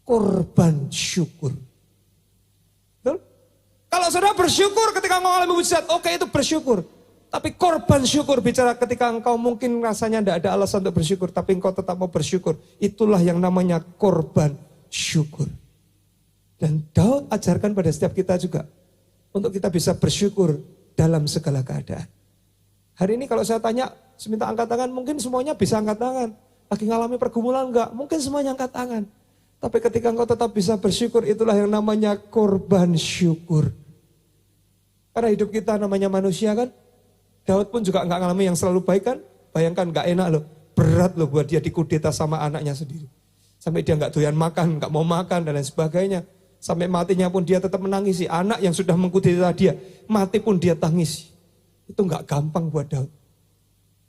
S4: Korban syukur. Betul? Kalau saudara bersyukur ketika mengalami mujizat, oke itu bersyukur. Tapi korban syukur bicara ketika engkau mungkin rasanya tidak ada alasan untuk bersyukur, tapi engkau tetap mau bersyukur. Itulah yang namanya korban syukur. Dan Daud ajarkan pada setiap kita juga untuk kita bisa bersyukur dalam segala keadaan. Hari ini kalau saya tanya, seminta angkat tangan, mungkin semuanya bisa angkat tangan. Lagi ngalami pergumulan enggak? Mungkin semuanya angkat tangan. Tapi ketika engkau tetap bisa bersyukur, itulah yang namanya korban syukur. Karena hidup kita namanya manusia kan. Daud pun juga enggak ngalami yang selalu baik kan. Bayangkan enggak enak loh. Berat loh buat dia dikudeta sama anaknya sendiri. Sampai dia enggak doyan makan, enggak mau makan dan lain sebagainya. Sampai matinya pun dia tetap menangisi. Anak yang sudah mengkudeta dia, mati pun dia tangisi. Itu enggak gampang buat Daud.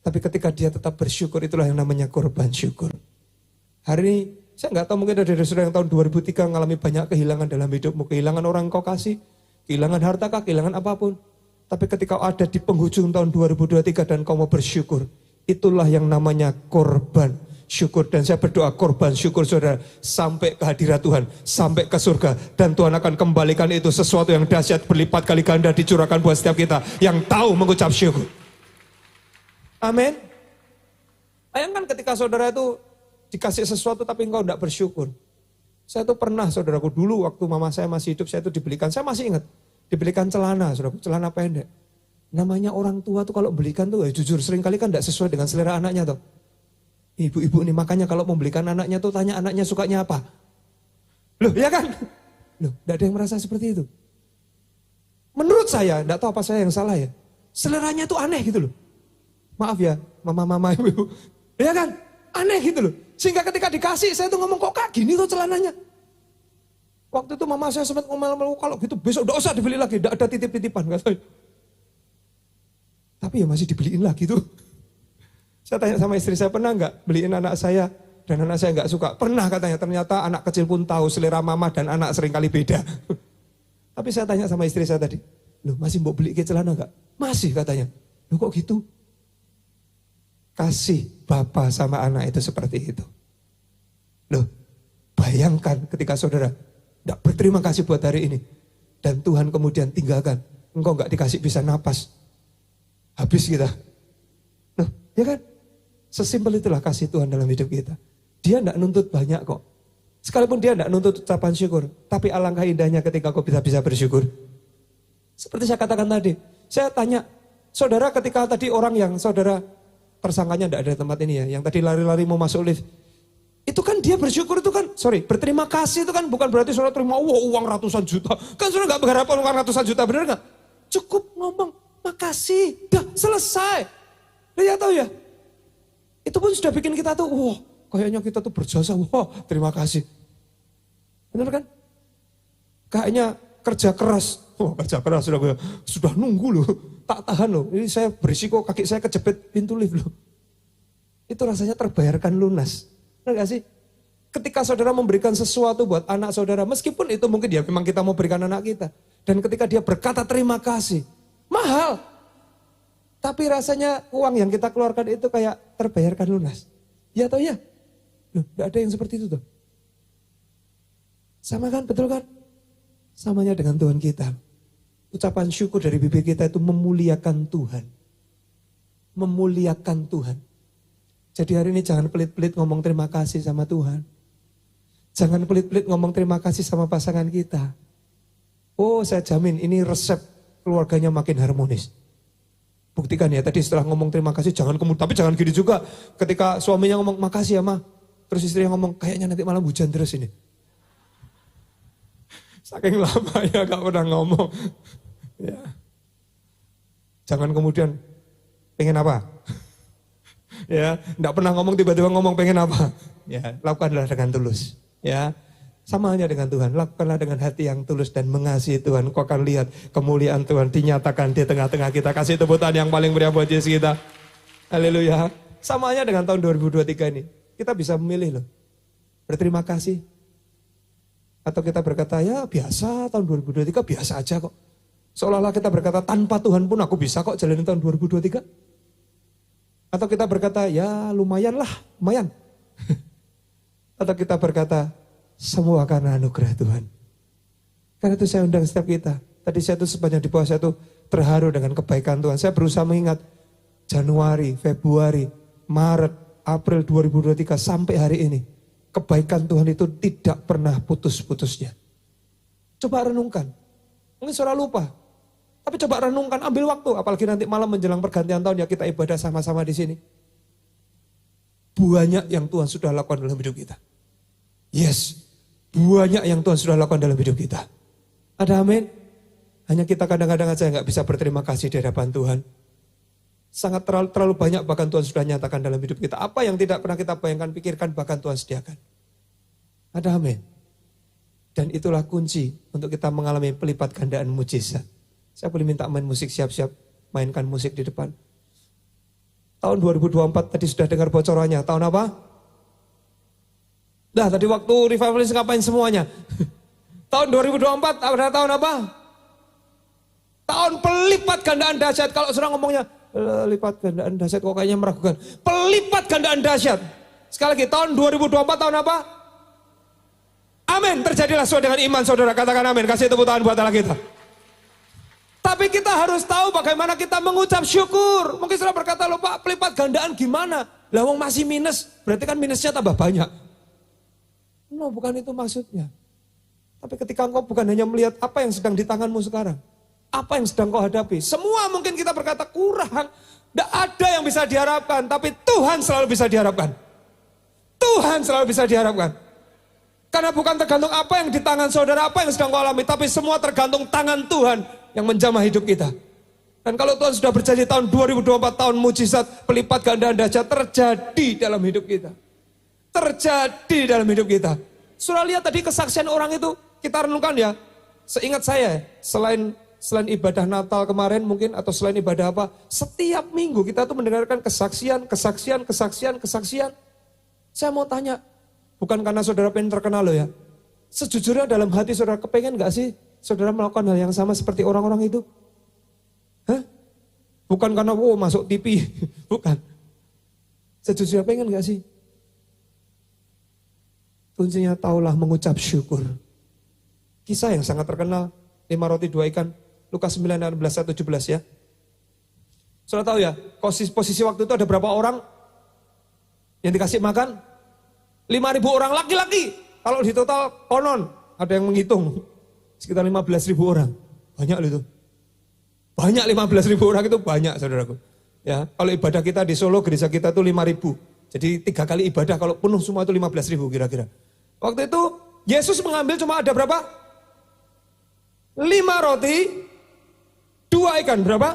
S4: Tapi ketika dia tetap bersyukur, itulah yang namanya korban syukur. Hari ini, saya enggak tahu mungkin ada dari saudara yang tahun 2003 mengalami banyak kehilangan dalam hidupmu. Kehilangan orang kau kasih, kehilangan harta kah, kehilangan apapun. Tapi ketika ada di penghujung tahun 2023 dan kau mau bersyukur, itulah yang namanya korban syukur. Dan saya berdoa korban syukur saudara sampai ke hadirat Tuhan, sampai ke surga. Dan Tuhan akan kembalikan itu sesuatu yang dahsyat berlipat kali ganda dicurahkan buat setiap kita yang tahu mengucap syukur. Amin. Bayangkan ketika saudara itu dikasih sesuatu tapi engkau tidak bersyukur. Saya tuh pernah saudaraku dulu waktu mama saya masih hidup, saya tuh dibelikan, saya masih ingat. Dibelikan celana, saudaraku, celana pendek. Namanya orang tua tuh kalau belikan tuh, jujur seringkali kan tidak sesuai dengan selera anaknya tuh. Ibu-ibu ini makanya kalau membelikan anaknya tuh tanya anaknya sukanya apa. Loh ya kan? Loh tidak ada yang merasa seperti itu. Menurut saya, tidak tahu apa saya yang salah ya. Seleranya tuh aneh gitu loh. Maaf ya, mama-mama ibu-ibu. Ya kan? Aneh gitu loh. Sehingga ketika dikasih saya tuh ngomong kok kak gini tuh celananya. Waktu itu mama saya sempat ngomel-ngomel kalau gitu besok udah usah dibeli lagi, tidak ada titip-titipan katanya. Tapi ya masih dibeliin lagi tuh. Saya tanya sama istri saya, pernah nggak beliin anak saya dan anak saya nggak suka? Pernah katanya, ternyata anak kecil pun tahu selera mama dan anak seringkali beda. Tapi saya tanya sama istri saya tadi, loh masih mau beli celana nggak? Masih katanya. Loh kok gitu? Kasih bapak sama anak itu seperti itu. Loh bayangkan ketika saudara tidak berterima kasih buat hari ini. Dan Tuhan kemudian tinggalkan. Engkau nggak dikasih bisa napas. Habis kita. Loh, ya kan? Sesimpel itulah kasih Tuhan dalam hidup kita. Dia tidak nuntut banyak kok. Sekalipun dia tidak nuntut ucapan syukur. Tapi alangkah indahnya ketika kau bisa bersyukur. Seperti saya katakan tadi. Saya tanya, saudara ketika tadi orang yang saudara tersangkanya tidak ada di tempat ini ya. Yang tadi lari-lari mau masuk lift. Itu kan dia bersyukur itu kan, berterima kasih itu kan bukan berarti saudara terima uang ratusan juta. Kan saudara gak berharap uang ratusan juta, benar gak? Cukup ngomong, makasih, dah selesai. Lihat tahu ya, itu pun sudah bikin kita tuh, wah kayaknya kita tuh berjasa, wah terima kasih. Benar kan? Kayaknya kerja keras, sudah nunggu loh, tak tahan loh. Ini saya berisiko kaki saya kejepit pintu lift loh. Itu rasanya terbayarkan lunas. Benar gak sih? Ketika saudara memberikan sesuatu buat anak saudara, meskipun itu mungkin ya memang kita mau berikan anak kita. Dan ketika dia berkata terima kasih, mahal. Tapi rasanya uang yang kita keluarkan itu kayak terbayarkan lunas. Ya atau ya? Loh, gak ada yang seperti itu tuh. Sama kan, betul kan? Samanya dengan Tuhan kita. Ucapan syukur dari bibir kita itu memuliakan Tuhan. Memuliakan Tuhan. Jadi hari ini jangan pelit-pelit ngomong terima kasih sama Tuhan. Jangan pelit-pelit ngomong terima kasih sama pasangan kita. Oh saya jamin ini resep keluarganya makin harmonis. Buktikan ya tadi setelah ngomong terima kasih tapi jangan gini juga. Ketika suaminya ngomong makasih ya ma. Terus istrinya ngomong kayaknya nanti malam hujan terus ini. Saking lama ya gak pernah ngomong. Ya. Jangan kemudian pengen apa? Ya, enggak pernah ngomong tiba-tiba ngomong pengen apa. Ya, lakukanlah dengan tulus. Ya, sama halnya dengan Tuhan. Lakukanlah dengan hati yang tulus dan mengasihi Tuhan. Kau akan lihat kemuliaan Tuhan dinyatakan di tengah-tengah kita. Kasih tepuk tangan yang paling meriah buat Yesus kita. Haleluya. Sama halnya dengan tahun 2023 ini. Kita bisa memilih loh. Berterima kasih. Atau kita berkata ya biasa tahun 2023 biasa aja kok. Seolah-olah kita berkata tanpa Tuhan pun aku bisa kok jalanin tahun 2023. Atau kita berkata, ya lumayan. Atau kita berkata, semua karena anugerah Tuhan. Karena itu saya undang setiap kita. Tadi saya tuh sepanjang di bawah saya tuh terharu dengan kebaikan Tuhan. Saya berusaha mengingat Januari, Februari, Maret, April 2023 sampai hari ini. Kebaikan Tuhan itu tidak pernah putus-putusnya. Coba renungkan. Mungkin saudara lupa. Tapi coba renungkan, ambil waktu. Apalagi nanti malam menjelang pergantian tahun ya kita ibadah sama-sama di sini. Banyak yang Tuhan sudah lakukan dalam hidup kita. Yes, banyak yang Tuhan sudah lakukan dalam hidup kita. Ada amin? Hanya kita kadang-kadang aja nggak bisa berterima kasih di hadapan Tuhan. Sangat terlalu banyak bahkan Tuhan sudah nyatakan dalam hidup kita. Apa yang tidak pernah kita bayangkan, pikirkan, bahkan Tuhan sediakan. Ada amin? Dan itulah kunci untuk kita mengalami pelipat gandaan mujizat. Saya boleh minta main musik, siap-siap mainkan musik di depan. Tahun 2024 tadi sudah dengar bocorannya. Tahun apa? Nah tadi waktu revivalis ngapain semuanya? Tahun 2024 ada tahun apa? Tahun pelipat gandaan dahsyat. Kalau sudah ngomongnya lipat gandaan dahsyat kok kayaknya meragukan. Pelipat gandaan dahsyat. Sekali lagi tahun 2024 tahun apa? Amin. Terjadilah sesuai dengan iman saudara. Katakan amin. Kasih tepuk tangan buat Allah kita. Tapi kita harus tahu bagaimana kita mengucap syukur. Mungkin saudara berkata, loh Pak, pelipat gandaan gimana? Lah wong masih minus, berarti kan minusnya tambah banyak. No, bukan itu maksudnya. Tapi ketika engkau bukan hanya melihat apa yang sedang di tanganmu sekarang. Apa yang sedang kau hadapi. Semua mungkin kita berkata kurang. Tidak ada yang bisa diharapkan. Tapi Tuhan selalu bisa diharapkan. Tuhan selalu bisa diharapkan. Karena bukan tergantung apa yang di tangan saudara, apa yang sedang kau alami. Tapi semua tergantung tangan Tuhan yang menjamah hidup kita. Dan kalau Tuhan sudah berjanji tahun 2024 tahun mujizat pelipat gandaan dahsyat terjadi dalam hidup kita. Terjadi dalam hidup kita. Sudah lihat tadi kesaksian orang itu, kita renungkan ya. Seingat saya, selain ibadah Natal kemarin mungkin atau selain ibadah apa, setiap minggu kita tuh mendengarkan kesaksian. Saya mau tanya, bukan karena saudara pengen terkenal loh ya. Sejujurnya dalam hati saudara kepengen gak sih saudara melakukan hal yang sama seperti orang-orang itu? Hah? Bukan karena masuk TV, bukan. Sejujurnya pengen gak sih? Kuncinya taulah mengucap syukur. Kisah yang sangat terkenal, 5 roti 2 ikan, Lukas 9 ayat 11-17 ya. Saudara tahu ya, posisi waktu itu ada berapa orang yang dikasih makan? 5.000 orang laki-laki. Kalau di total konon, ada yang menghitung. Sekitar 15.000 orang. Banyak loh itu. Banyak 15.000 orang itu banyak saudaraku. Ya, kalau ibadah kita di Solo, gereja kita itu 5.000. Jadi 3 kali ibadah kalau penuh semua itu 15.000 kira-kira. Waktu itu Yesus mengambil cuma ada berapa? 5 roti, 2 ikan. Berapa?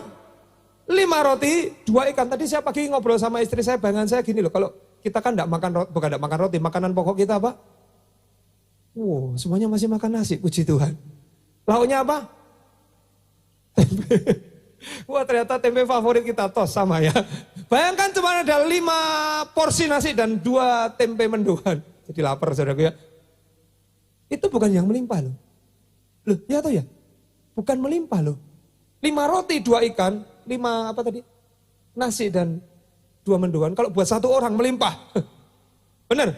S4: 5 roti, 2 ikan. Tadi saya pagi ngobrol sama istri saya, bayangan saya gini loh. Kalau kita kan enggak makan roti, bukan enggak makan roti, makanan pokok kita apa? Wow, semuanya masih makan nasi, puji Tuhan. Lauknya apa? Tempe. Wah, ternyata tempe favorit kita tos sama ya. Bayangkan cuma ada 5 porsi nasi dan 2 tempe mendoan. Jadi lapar saudaraku ya. Itu bukan yang melimpah loh. Loh, ya atau ya? Bukan melimpah loh. 5 roti, 2 ikan, 5 apa tadi? Nasi dan 2 mendoan. Kalau buat 1 orang melimpah. Benar?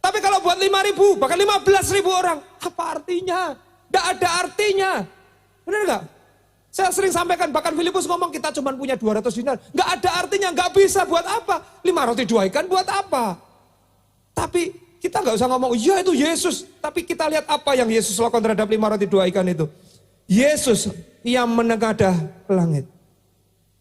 S4: Tapi kalau buat 5.000, bahkan 15.000 orang, apa artinya? Tidak ada artinya. Benar nggak? Saya sering sampaikan, bahkan Filipus ngomong kita cuma punya 200 dinar. Nggak ada artinya, nggak bisa buat apa? 5 roti 2 ikan buat apa? Tapi kita nggak usah ngomong, ya itu Yesus. Tapi kita lihat apa yang Yesus lakukan terhadap 5 roti 2 ikan itu. Yesus yang menengadah langit.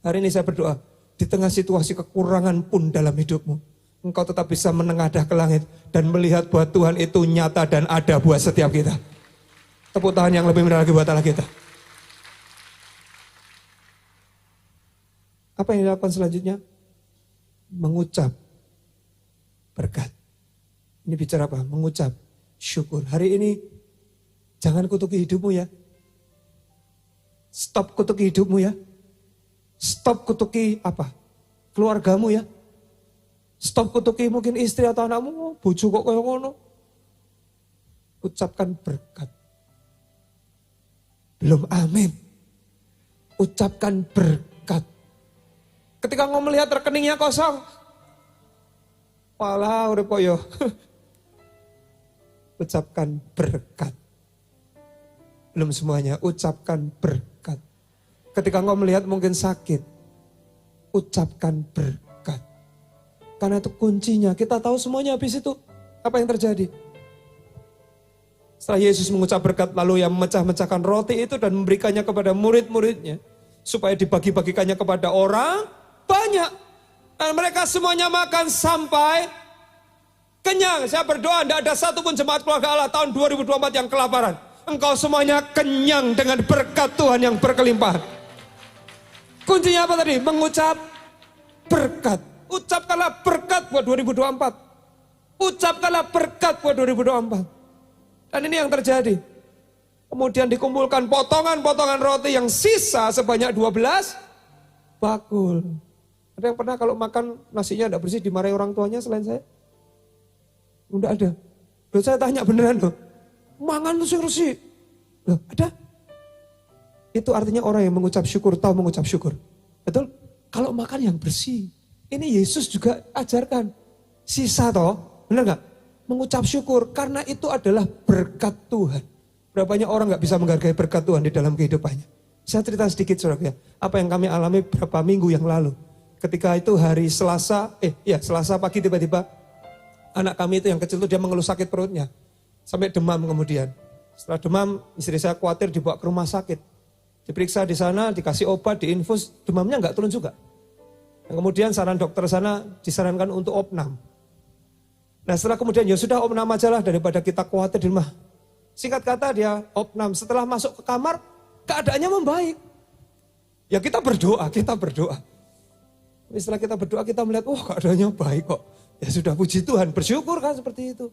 S4: Hari ini saya berdoa, di tengah situasi kekurangan pun dalam hidupmu, engkau tetap bisa menengadah ke langit dan melihat bahwa Tuhan itu nyata dan ada buat setiap kita. Tepuk tangan yang lebih meriah lagi buat Allah kita. Apa yang dilakukan selanjutnya? Mengucap berkat. Ini bicara apa? Mengucap syukur. Hari ini jangan kutuki hidupmu ya. Stop kutuki hidupmu ya. Stop kutuki apa? Keluargamu ya. Stop kutuki mungkin istri atau anakmu, bojo kok kaya ngono. Ucapkan berkat. Belum amin. Ucapkan berkat. Ketika engkau melihat rekeningnya kosong, walah urip koyo. Ucapkan berkat. Belum semuanya, ucapkan berkat. Ketika engkau melihat mungkin sakit, ucapkan berkat. Karena itu kuncinya, kita tahu semuanya habis itu apa yang terjadi. Setelah Yesus mengucap berkat, lalu yang memecah-mecahkan roti itu dan memberikannya kepada murid-muridnya. Supaya dibagi-bagikannya kepada orang banyak. Dan mereka semuanya makan sampai kenyang. Saya berdoa tidak ada satupun jemaat keluarga Allah tahun 2024 yang kelaparan. Engkau semuanya kenyang dengan berkat Tuhan yang berkelimpahan. Kuncinya apa tadi? Mengucap berkat. Ucapkanlah berkat buat 2024. Ucapkanlah berkat buat 2024. Dan ini yang terjadi. Kemudian dikumpulkan potongan-potongan roti yang sisa sebanyak 12 bakul. Ada yang pernah kalau makan nasinya tidak bersih dimarahi orang tuanya selain saya? Tidak ada. Loh, saya tanya beneran loh. Mangan bersih. Loh, ada? Itu artinya orang yang mengucap syukur, tahu mengucap syukur. Betul? Kalau makan yang bersih. Ini Yesus juga ajarkan. Sisa toh, benar gak? Mengucap syukur, karena itu adalah berkat Tuhan. Berapa banyak orang gak bisa menghargai berkat Tuhan di dalam kehidupannya. Saya cerita sedikit saudara ya. Apa yang kami alami beberapa minggu yang lalu. Ketika itu hari Selasa pagi tiba-tiba anak kami itu yang kecil itu dia mengeluh sakit perutnya. Sampai demam kemudian. Setelah demam, istri saya khawatir dibawa ke rumah sakit. Diperiksa di sana, dikasih obat, diinfus, demamnya nggak turun juga. Dan kemudian saran dokter sana disarankan untuk opnam. Nah setelah kemudian ya sudah opnam aja lah daripada kita khawatir di rumah. Singkat kata dia opnam, setelah masuk ke kamar keadaannya membaik. Ya kita berdoa. Setelah kita berdoa kita melihat, keadaannya baik kok. Ya sudah puji Tuhan, bersyukur kan seperti itu.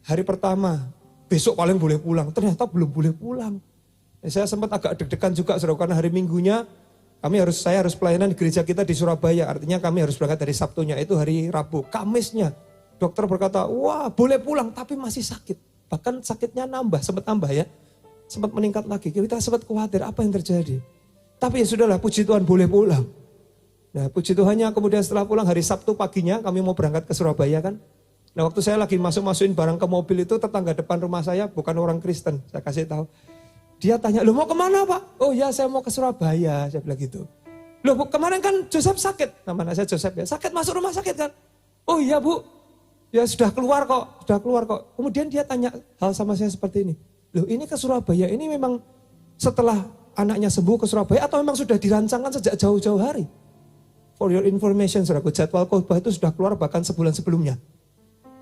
S4: Hari pertama, besok paling boleh pulang, ternyata belum boleh pulang. Saya sempat agak deg-degan juga saudara, karena hari Minggunya saya harus pelayanan di gereja kita di Surabaya. Artinya kami harus berangkat dari Sabtunya itu hari Rabu. Kamisnya dokter berkata, wah boleh pulang tapi masih sakit. Bahkan sakitnya sempat nambah ya. Sempat meningkat lagi. Kita sempat khawatir apa yang terjadi. Tapi ya sudahlah, puji Tuhan boleh pulang. Nah puji Tuhannya kemudian setelah pulang hari Sabtu paginya kami mau berangkat ke Surabaya kan. Nah waktu saya lagi masukin barang ke mobil itu, tetangga depan rumah saya bukan orang Kristen. Saya kasih tahu. Dia tanya, "Lu mau kemana Pak?" "Oh ya saya mau ke Surabaya," saya bilang gitu. "Loh Bu, kemarin kan Joseph sakit." Nama anak saya Joseph ya. "Sakit masuk rumah sakit kan?" "Oh iya Bu, ya sudah keluar kok. Kemudian dia tanya hal sama saya seperti ini. "Loh ini ke Surabaya, ini memang setelah anaknya sembuh ke Surabaya atau memang sudah dirancangkan sejak jauh-jauh hari?" For your information saudaraku, jadwal khotbah itu sudah keluar bahkan sebulan sebelumnya.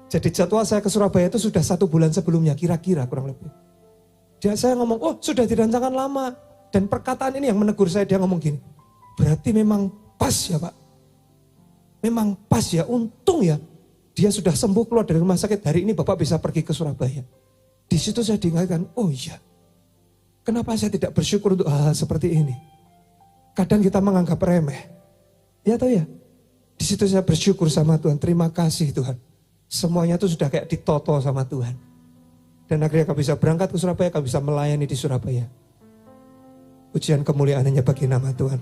S4: Jadi jadwal saya ke Surabaya itu sudah 1 bulan sebelumnya, kira-kira kurang lebih. Saya ngomong, sudah dirancangkan lama. Dan perkataan ini yang menegur saya, dia ngomong gini, "Berarti memang pas ya Pak. Memang pas ya, untung ya. Dia sudah sembuh keluar dari rumah sakit, hari ini Bapak bisa pergi ke Surabaya." Di situ saya diingatkan, oh iya. Kenapa saya tidak bersyukur untuk hal seperti ini? Kadang kita menganggap remeh. Ya tahu ya. Di situ saya bersyukur sama Tuhan, terima kasih Tuhan. Semuanya itu sudah kayak ditoto sama Tuhan. Dan akhirnya kami bisa berangkat ke Surabaya, kami bisa melayani di Surabaya. Pujian kemuliaan hanya bagi nama Tuhan.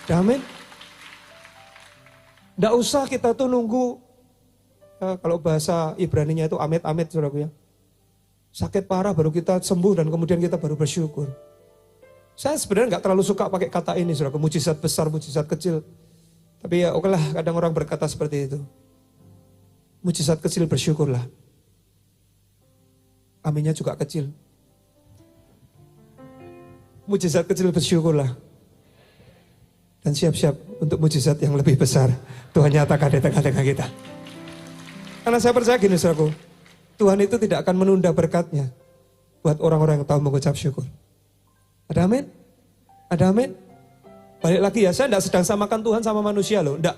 S4: Amin. Tidak usah kita tuh nunggu, kalau bahasa Ibraninya itu amit-amit saudaraku ya. Sakit parah baru kita sembuh dan kemudian kita baru bersyukur. Saya sebenarnya nggak terlalu suka pakai kata ini saudaraku, mujizat besar, mujizat kecil. Tapi ya oke lah, kadang orang berkata seperti itu. Mujizat kecil bersyukurlah. Aminnya juga kecil. Mujizat kecil bersyukurlah. Dan siap-siap untuk mujizat yang lebih besar. Tuhan nyatakan di tengah-tengah kita. Karena saya percaya gini saudaraku. Tuhan itu tidak akan menunda berkatnya. Buat orang-orang yang tahu mengucap syukur. Ada amin? Ada amin? Balik lagi ya, saya tidak sedang samakan Tuhan sama manusia loh. Enggak.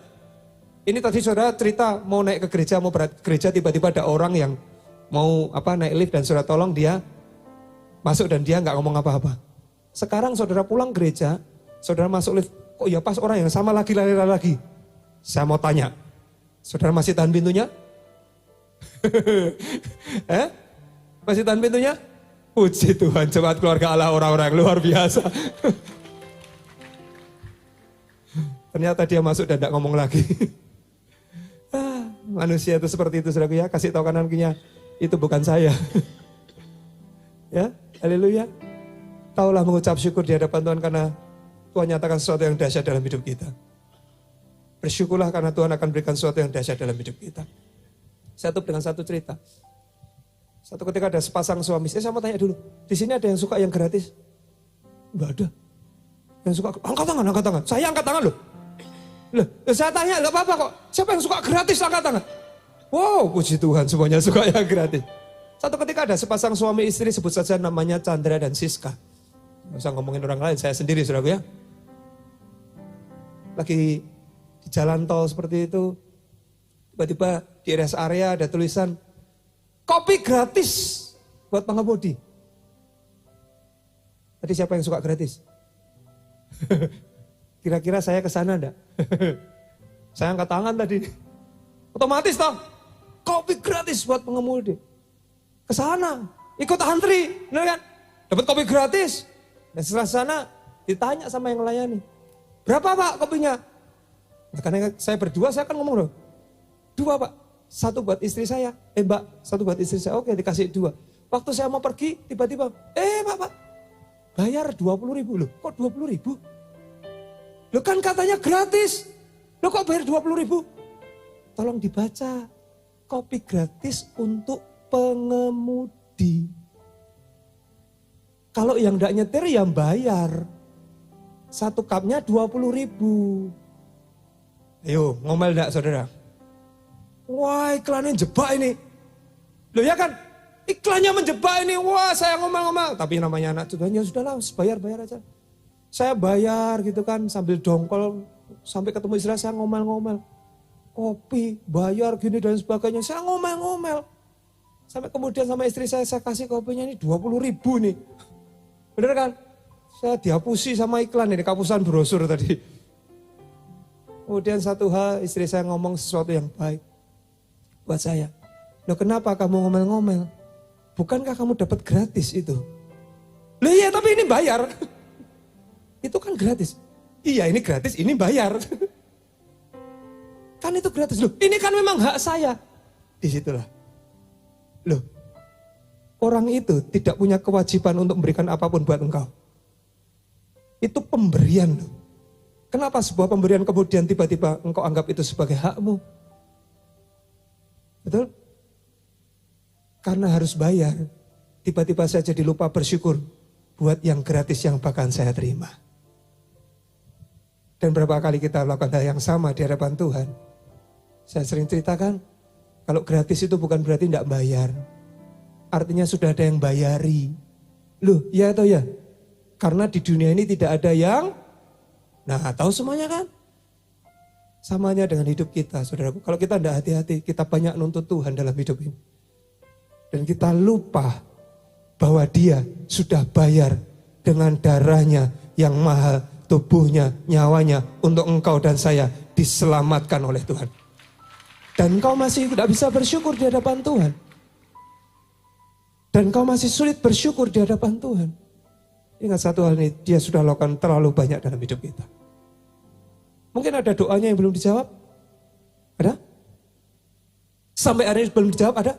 S4: Ini tadi saudara cerita mau naik ke gereja, mau berangkat ke gereja, tiba-tiba ada orang yang mau naik lift dan saudara tolong dia masuk dan dia nggak ngomong apa-apa. Sekarang saudara pulang gereja, saudara masuk lift, kok ya pas orang yang sama lagi lari. Saya mau tanya, saudara masih tahan pintunya? Masih tahan pintunya? Puji Tuhan, jemaat keluarga Allah orang-orang yang luar biasa. Ternyata dia masuk dan tidak ngomong lagi. Manusia itu seperti itu saudaraku ya, kasih tahu kanan kirinya. Itu bukan saya. Ya, haleluya. Taulah mengucap syukur di hadapan Tuhan karena Tuhan nyatakan sesuatu yang dahsyat dalam hidup kita. Bersyukurlah karena Tuhan akan berikan sesuatu yang dahsyat dalam hidup kita. Saya tutup dengan satu cerita. Satu ketika ada sepasang suami istri, saya mau tanya dulu, di sini ada yang suka yang gratis? Enggak ada. Yang suka, angkat tangan, angkat tangan. Saya angkat tangan loh. Loh, saya tanya, enggak apa-apa kok. Siapa yang suka gratis, angkat tangan. Wow, puji Tuhan, semuanya suka yang gratis. Satu ketika ada sepasang suami istri, sebut saja namanya Chandra dan Siska. Nggak usah ngomongin orang lain, saya sendiri saudaraku ya. Lagi di jalan tol seperti itu, tiba-tiba di rest area ada tulisan, kopi gratis buat pengemudi. Tadi siapa yang suka gratis? Kira-kira saya ke sana enggak? Saya angkat tangan tadi. Otomatis toh, kopi gratis buat pengemudi. Ke sana, ikut antri, benar kan? Dapat kopi gratis. Dan setelah sana ditanya sama yang melayani, berapa Pak kopinya? Nah, karena saya berdua, saya kan ngomong loh, 2 Pak, 1 buat istri saya. Mbak, 1 buat istri saya, oke dikasih 2. Waktu saya mau pergi, tiba-tiba, Pak, bayar 20.000 loh, kok 20.000? Loh kan katanya gratis, loh kok bayar 20.000? Tolong dibaca, kopi gratis untuk pengemudi. Kalau yang enggak nyetir ya bayar. 1 cupnya 20.000. Ayo ngomel enggak saudara? Wah iklannya jebak ini. Loh ya kan? Iklannya menjebak ini. Wah saya ngomel-ngomel. Tapi namanya anak Tuhan ya sudahlah bayar aja. Saya bayar gitu kan sambil dongkol. Sampai ketemu istri saya ngomel-ngomel. Kopi, bayar gini dan sebagainya. Saya ngomel-ngomel. Sampai kemudian sama istri saya kasih kopinya ini 20.000 nih. Bener kan? Saya dihapusi sama iklan ini, kapusan brosur tadi. Kemudian satu hal istri saya ngomong sesuatu yang baik buat saya. Loh kenapa kamu ngomel-ngomel? Bukankah kamu dapat gratis itu? Loh iya tapi ini bayar. Itu kan gratis. Iya ini gratis, ini bayar. Kan itu gratis. Loh ini kan memang hak saya. Disitulah. Loh, orang itu tidak punya kewajiban untuk memberikan apapun buat engkau. Itu pemberian loh. Kenapa sebuah pemberian kemudian tiba-tiba engkau anggap itu sebagai hakmu? Betul? Karena harus bayar. Tiba-tiba saya jadi lupa bersyukur buat yang gratis yang bahkan saya terima. Dan berapa kali kita lakukan hal yang sama di hadapan Tuhan. Saya sering ceritakan, kalau gratis itu bukan berarti tidak bayar. Artinya sudah ada yang bayari. Loh, ya atau ya? Karena di dunia ini tidak ada yang, nah tahu semuanya kan? Samanya dengan hidup kita, saudaraku. Kalau kita tidak hati-hati, kita banyak nuntut Tuhan dalam hidup ini. Dan kita lupa bahwa Dia sudah bayar dengan darahnya yang mahal, tubuhnya, nyawanya, untuk engkau dan saya diselamatkan oleh Tuhan. Dan kau masih tidak bisa bersyukur di hadapan Tuhan. Dan kau masih sulit bersyukur di hadapan Tuhan. Ingat satu hal ini, Dia sudah lakukan terlalu banyak dalam hidup kita. Mungkin ada doanya yang belum dijawab? Ada? Sampai hari ini belum dijawab, ada?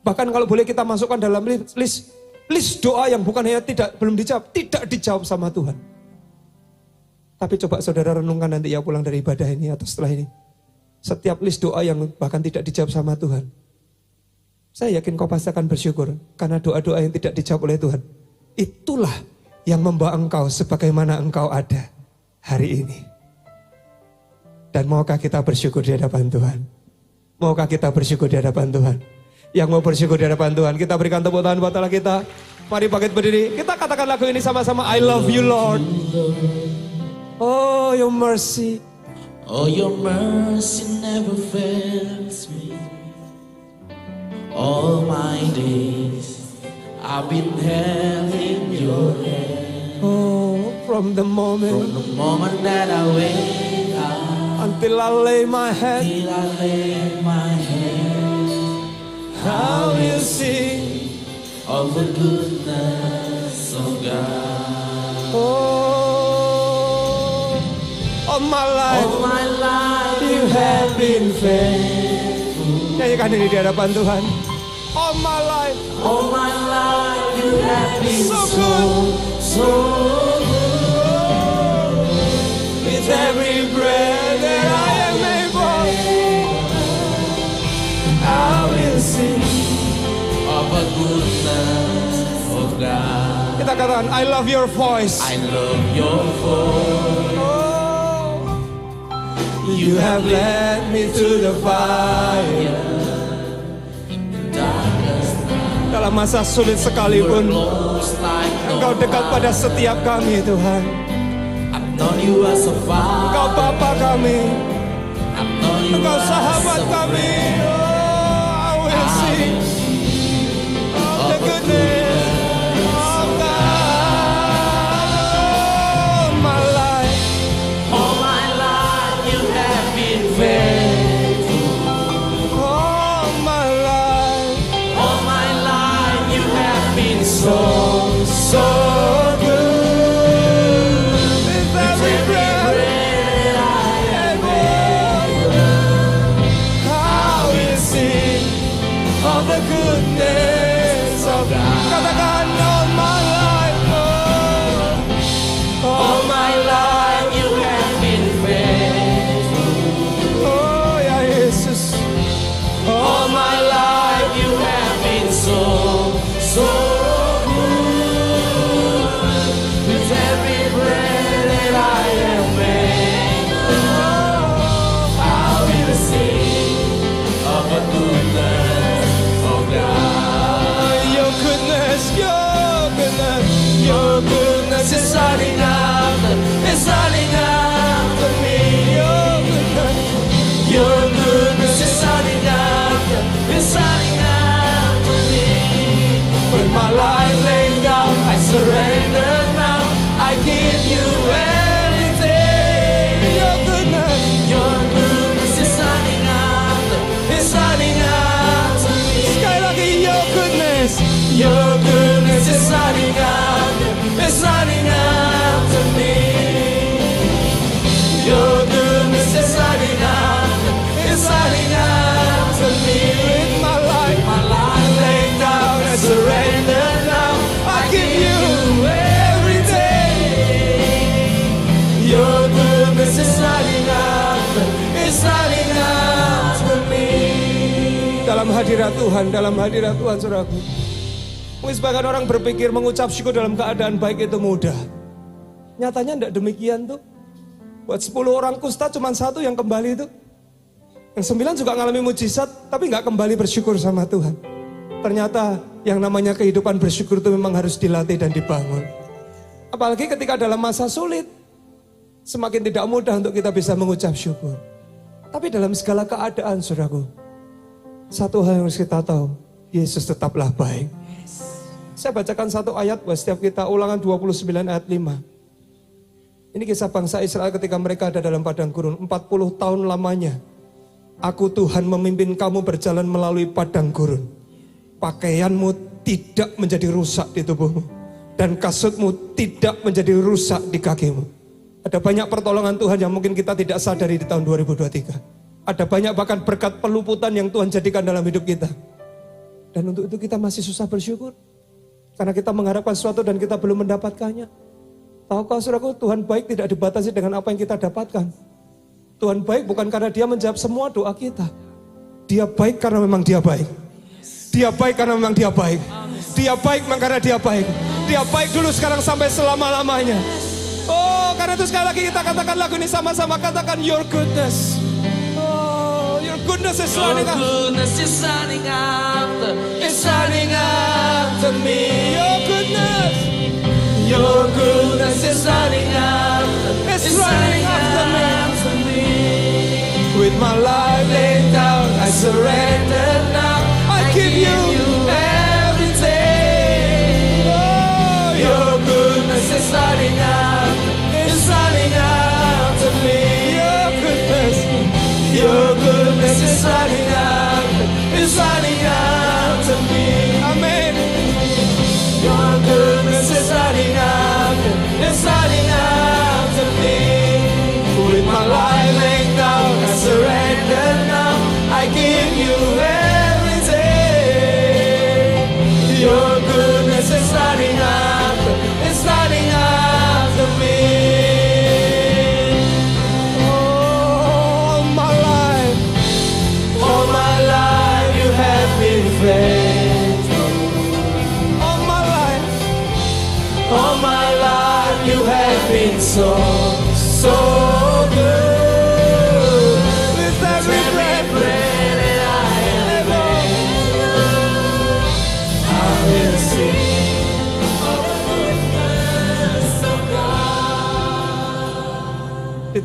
S4: Bahkan kalau boleh kita masukkan dalam list doa yang bukan hanya belum dijawab, tidak dijawab sama Tuhan. Tapi coba saudara renungkan nanti ya pulang dari ibadah ini atau setelah ini. Setiap list doa yang bahkan tidak dijawab sama Tuhan. Saya yakin kau pasti akan bersyukur. Karena doa-doa yang tidak dijawab oleh Tuhan. Itulah yang membawa engkau sebagaimana engkau ada hari ini. Dan maukah kita bersyukur di hadapan Tuhan? Maukah kita bersyukur di hadapan Tuhan? Yang mau bersyukur di hadapan Tuhan, kita berikan tepuk tangan buat Allah kita. Mari bangkit berdiri. Kita katakan lagu ini sama-sama. I love you Lord. Oh your mercy.
S1: Oh, your mercy never fails me. All my days I've been held in your hand.
S4: Oh, from the moment
S1: that I wake up
S4: until I lay my head,
S1: till I lay my head,
S4: I will sing
S1: of the goodness of God.
S4: oh, all my
S1: All
S4: life
S1: my life
S4: you have been faithful. Nyanyikan ini di hadapan Tuhan. All my life
S1: you have been
S4: so
S1: so
S4: good.
S1: good.
S4: With every breath that I am able, I will sing
S1: Of
S4: katakan, I love your voice.
S1: I love your voice.
S4: Oh, you have led me through the fire. Dalam masa sulit sekalipun, Engkau dekat pada setiap kami, Tuhan. Engkau Bapa kami, Engkau sahabat kami. Oh, I will sing of the goodness of God. All my life,
S1: All my life you have been faithful.
S4: all my life,
S1: All my life you have been so
S4: good. With every breath I breathe, I will sing of the goodness of God. Katakan, all my life, oh,
S1: All my life you have been faithful.
S4: oh ya Yesus.
S1: All my life you have been so good. With every breath that I am able, I will sing of the goodness of God.
S4: Your goodness, your goodness, your goodness is running after, it's running after me. Your goodness,
S1: Your goodness is running after, it's running after me.
S4: with my life laid down,
S1: I surrender now, I give you everything.
S4: your goodness,
S1: Your goodness is running after, it's running after me.
S4: sekali lagi your goodness,
S1: Your goodness is running after, it's running after me. Your goodness is running after, it's running after me.
S4: with my life
S1: My life laid down, I surrender now, I give you everything. Your goodness is running after, it's running after me.
S4: dalam hadirat Tuhan, dalam hadirat Tuhan, saudaraku. Mungkin sebagian orang berpikir mengucap syukur dalam keadaan baik itu mudah. Nyatanya tidak demikian tuh. Buat 10 orang kusta cuma 1 yang kembali itu. Yang 9 juga ngalami mujizat tapi nggak kembali bersyukur sama Tuhan. Ternyata yang namanya kehidupan bersyukur itu memang harus dilatih dan dibangun. Apalagi ketika dalam masa sulit. Semakin tidak mudah untuk kita bisa mengucap syukur. Tapi dalam segala keadaan, saudaraku, satu hal yang harus kita tahu, Yesus tetaplah baik. Saya bacakan satu ayat buat setiap kita, Ulangan 29 ayat 5. Ini kisah bangsa Israel ketika mereka ada dalam padang gurun. 40 tahun lamanya, aku Tuhan memimpin kamu berjalan melalui padang gurun. Pakaianmu tidak menjadi rusak di tubuhmu. Dan kasutmu tidak menjadi rusak di kakimu. Ada banyak pertolongan Tuhan yang mungkin kita tidak sadari di tahun 2023. Ada banyak bahkan berkat peluputan yang Tuhan jadikan dalam hidup kita. Dan untuk itu kita masih susah bersyukur. Karena kita mengharapkan sesuatu dan kita belum mendapatkannya. Tahukah saudaraku, Tuhan baik tidak dibatasi dengan apa yang kita dapatkan. Tuhan baik bukan karena dia menjawab semua doa kita. Dia baik karena memang dia baik. Dia baik karena memang dia baik. Dia baik memang karena dia baik. Dia baik dulu, sekarang, sampai selama-lamanya. Oh, karena itu sekali lagi kita katakan lagu ini sama-sama. Katakan your goodness. Oh, your goodness is
S1: Your
S4: running after.
S1: goodness is running after, it's running after me.
S4: Your goodness.
S1: Your goodness is running after,
S4: It's running after me.
S1: With my life laid down, I surrender now.
S4: I give you
S1: everything.
S4: Oh,
S1: Your goodness is running after, it's running after me.
S4: your goodness.
S1: Your goodness is running after, it's running after me.
S4: Amen.
S1: Your goodness is running after, it's running after me. With my life laid down, I surrender now. I give you everything.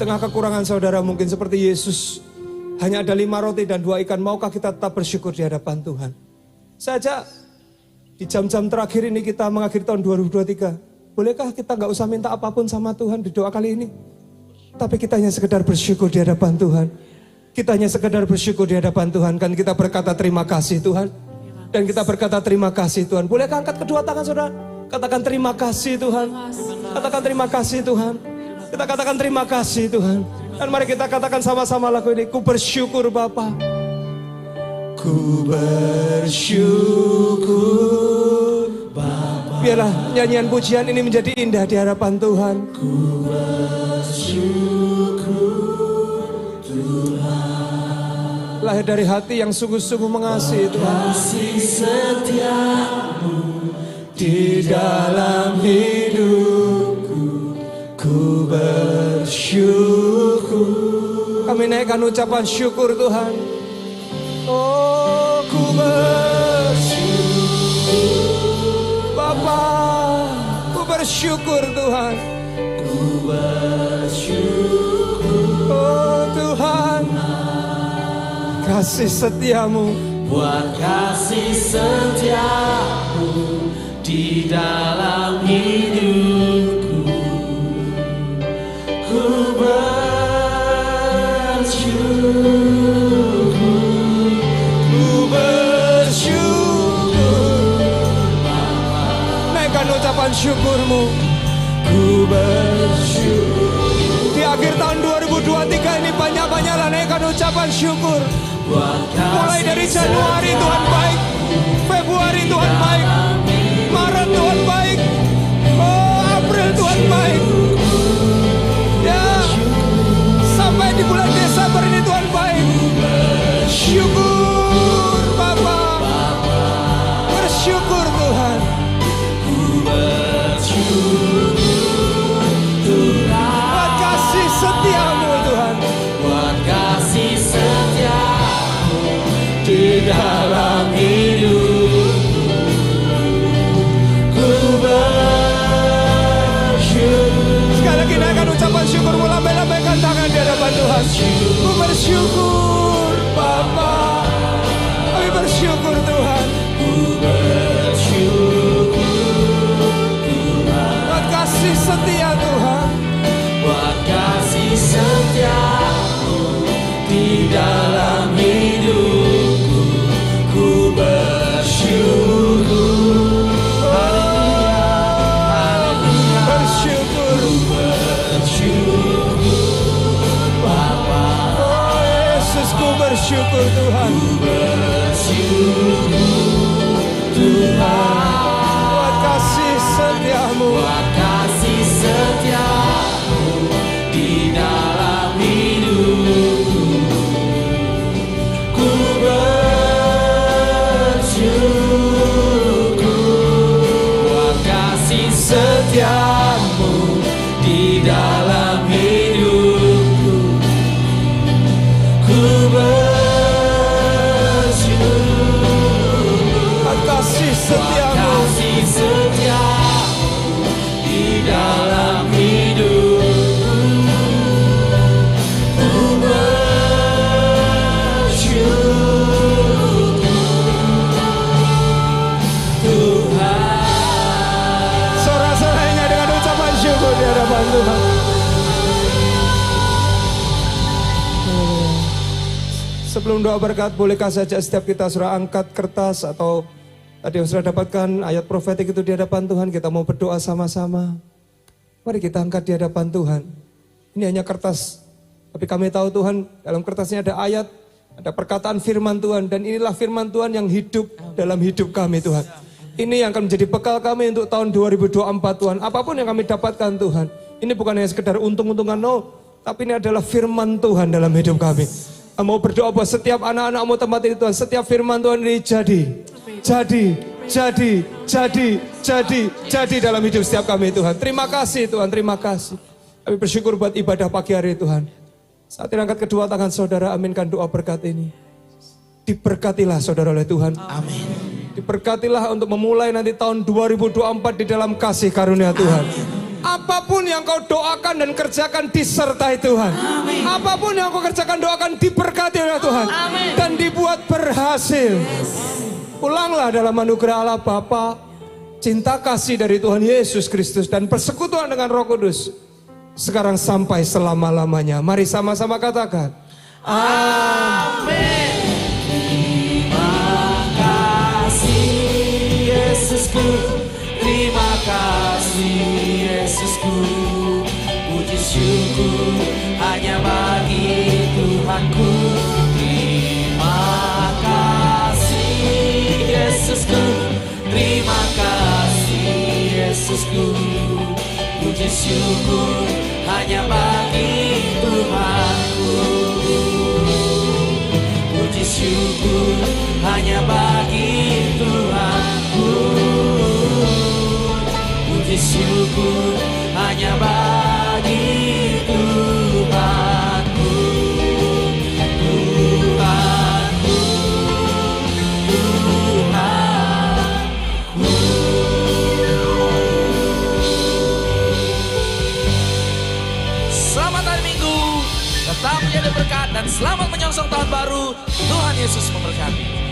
S4: tengah kekurangan saudara mungkin seperti Yesus. Hanya ada 5 roti dan 2 ikan. Maukah kita tetap bersyukur di hadapan Tuhan? Saja di jam-jam terakhir ini kita mengakhiri tahun 2023. Bolehkah kita gak usah minta apapun sama Tuhan di doa kali ini? Tapi kita hanya sekedar bersyukur di hadapan Tuhan. Kita hanya sekedar bersyukur di hadapan Tuhan. Kan kita berkata terima kasih Tuhan. Dan kita berkata terima kasih Tuhan. Bolehkah angkat kedua tangan saudara? Katakan terima kasih Tuhan. Katakan terima kasih Tuhan. Kita katakan terima kasih Tuhan. Dan mari kita katakan sama-sama lagu ini. Ku bersyukur Bapa. Ku bersyukur Bapa. Biarlah nyanyian pujian ini menjadi indah di hadapan Tuhan. Ku bersyukur Tuhan. Lahir dari hati yang sungguh-sungguh mengasihi Tuhan. Kasih setiamu di dalam hidupku. Ku bersyukur. Kami naikkan ucapan syukur Tuhan. Oh, ku bersyukur Bapa. Ku bersyukur Tuhan. Ku bersyukur. Oh Tuhan, kasih setiamu, buat kasih setiamu di dalam hidupku. Ku bersyukur, ku bersyukur. Naikkan ucapan syukurmu. Ku bersyukur. Di akhir tahun 2023 ini banyak-banyaklah naikkan ucapan syukur. Mulai dari Januari Tuhan baik, Februari Tuhan baik, Maret Tuhan baik, oh April Tuhan baik. Ya, sampai di bulan Desember ini Tuhan baik. Syukur Bapa, bersyukur Tuhan. Buat kasih setiamu Tuhan, buat kasih setiamu di dalam hidup. Ku bersyukur. Sekali lagi naikkan ucapan syukurmu, lambaikan tangan di hadapan Tuhan. Ku bersyukur Bapa, kami bersyukur Tuhan. Ku bersyukur Tuhan, buat kasih setia Tuhan, buat kasih setiamu di dalam hidupku. Ku bersyukur. Haleluya, bersyukur, Bapa. Oh Yesus, ku bersyukur Tuhan. Ku bersyukur Tuhan, buat kasih setiamu, buat kasih setiamu di dalam hidupku. Ku bersyukur, buat kasih setiamu di dalam hidupku. Ku bersyukur, buat kasih setiamu, kasih setiamu di dalam hidupku. Ku bersyukur Tuhan. Sorak-sorainya dengan ucapan syukur di hadapan Tuhan. Sebelum doa berkat, bolehkah saja setiap kita sudah angkat kertas atau tadi yang sudah dapatkan ayat profetik itu di hadapan Tuhan. Kita mau berdoa sama-sama. Mari kita angkat di hadapan Tuhan. Ini hanya kertas, tapi kami tahu Tuhan dalam kertasnya ada ayat, ada perkataan firman Tuhan. Dan inilah firman Tuhan yang hidup dalam hidup kami Tuhan. Ini yang akan menjadi bekal kami untuk tahun 2024 Tuhan. Apapun yang kami dapatkan Tuhan, ini bukan hanya sekedar untung-untungan, no. Tapi ini adalah firman Tuhan dalam hidup kami. Mau berdoa buat setiap anak-anakmu tempat ini Tuhan. Setiap firman Tuhan ini jadi dalam hidup setiap kami Tuhan. Terima kasih Tuhan, terima kasih. Kami bersyukur buat ibadah pagi hari Tuhan. Saat ini angkat kedua tangan saudara, aminkan doa berkat ini. Diberkatilah saudara oleh Tuhan.
S1: Amin.
S4: Diberkatilah untuk memulai nanti tahun 2024 di dalam kasih karunia Tuhan.
S1: Amin.
S4: Apapun yang kau doakan dan kerjakan disertai Tuhan. Apapun yang kau kerjakan doakan diberkati oleh Tuhan. Dan dibuat berhasil. Pulanglah dalam anugerah Allah Bapa, cinta kasih dari Tuhan Yesus Kristus, dan persekutuan dengan Roh Kudus sekarang sampai selama-lamanya. Mari sama-sama katakan
S1: Amin. Terima kasih Yesusku, terima kasih Yesusku. Puji syukur hanya bagi Tuhanku. Terima kasih Yesusku, terima kasih Yesusku. Puji syukur hanya bagi Tuhanku. Puji syukur hanya bagi Tuhanku. Puji syukur hanya bagi Tuhanku. Tuhanku, Tuhanku. Selamat hari Minggu, tetap menjadi berkat dan selamat menyongsong tahun baru. Tuhan Yesus memberkati.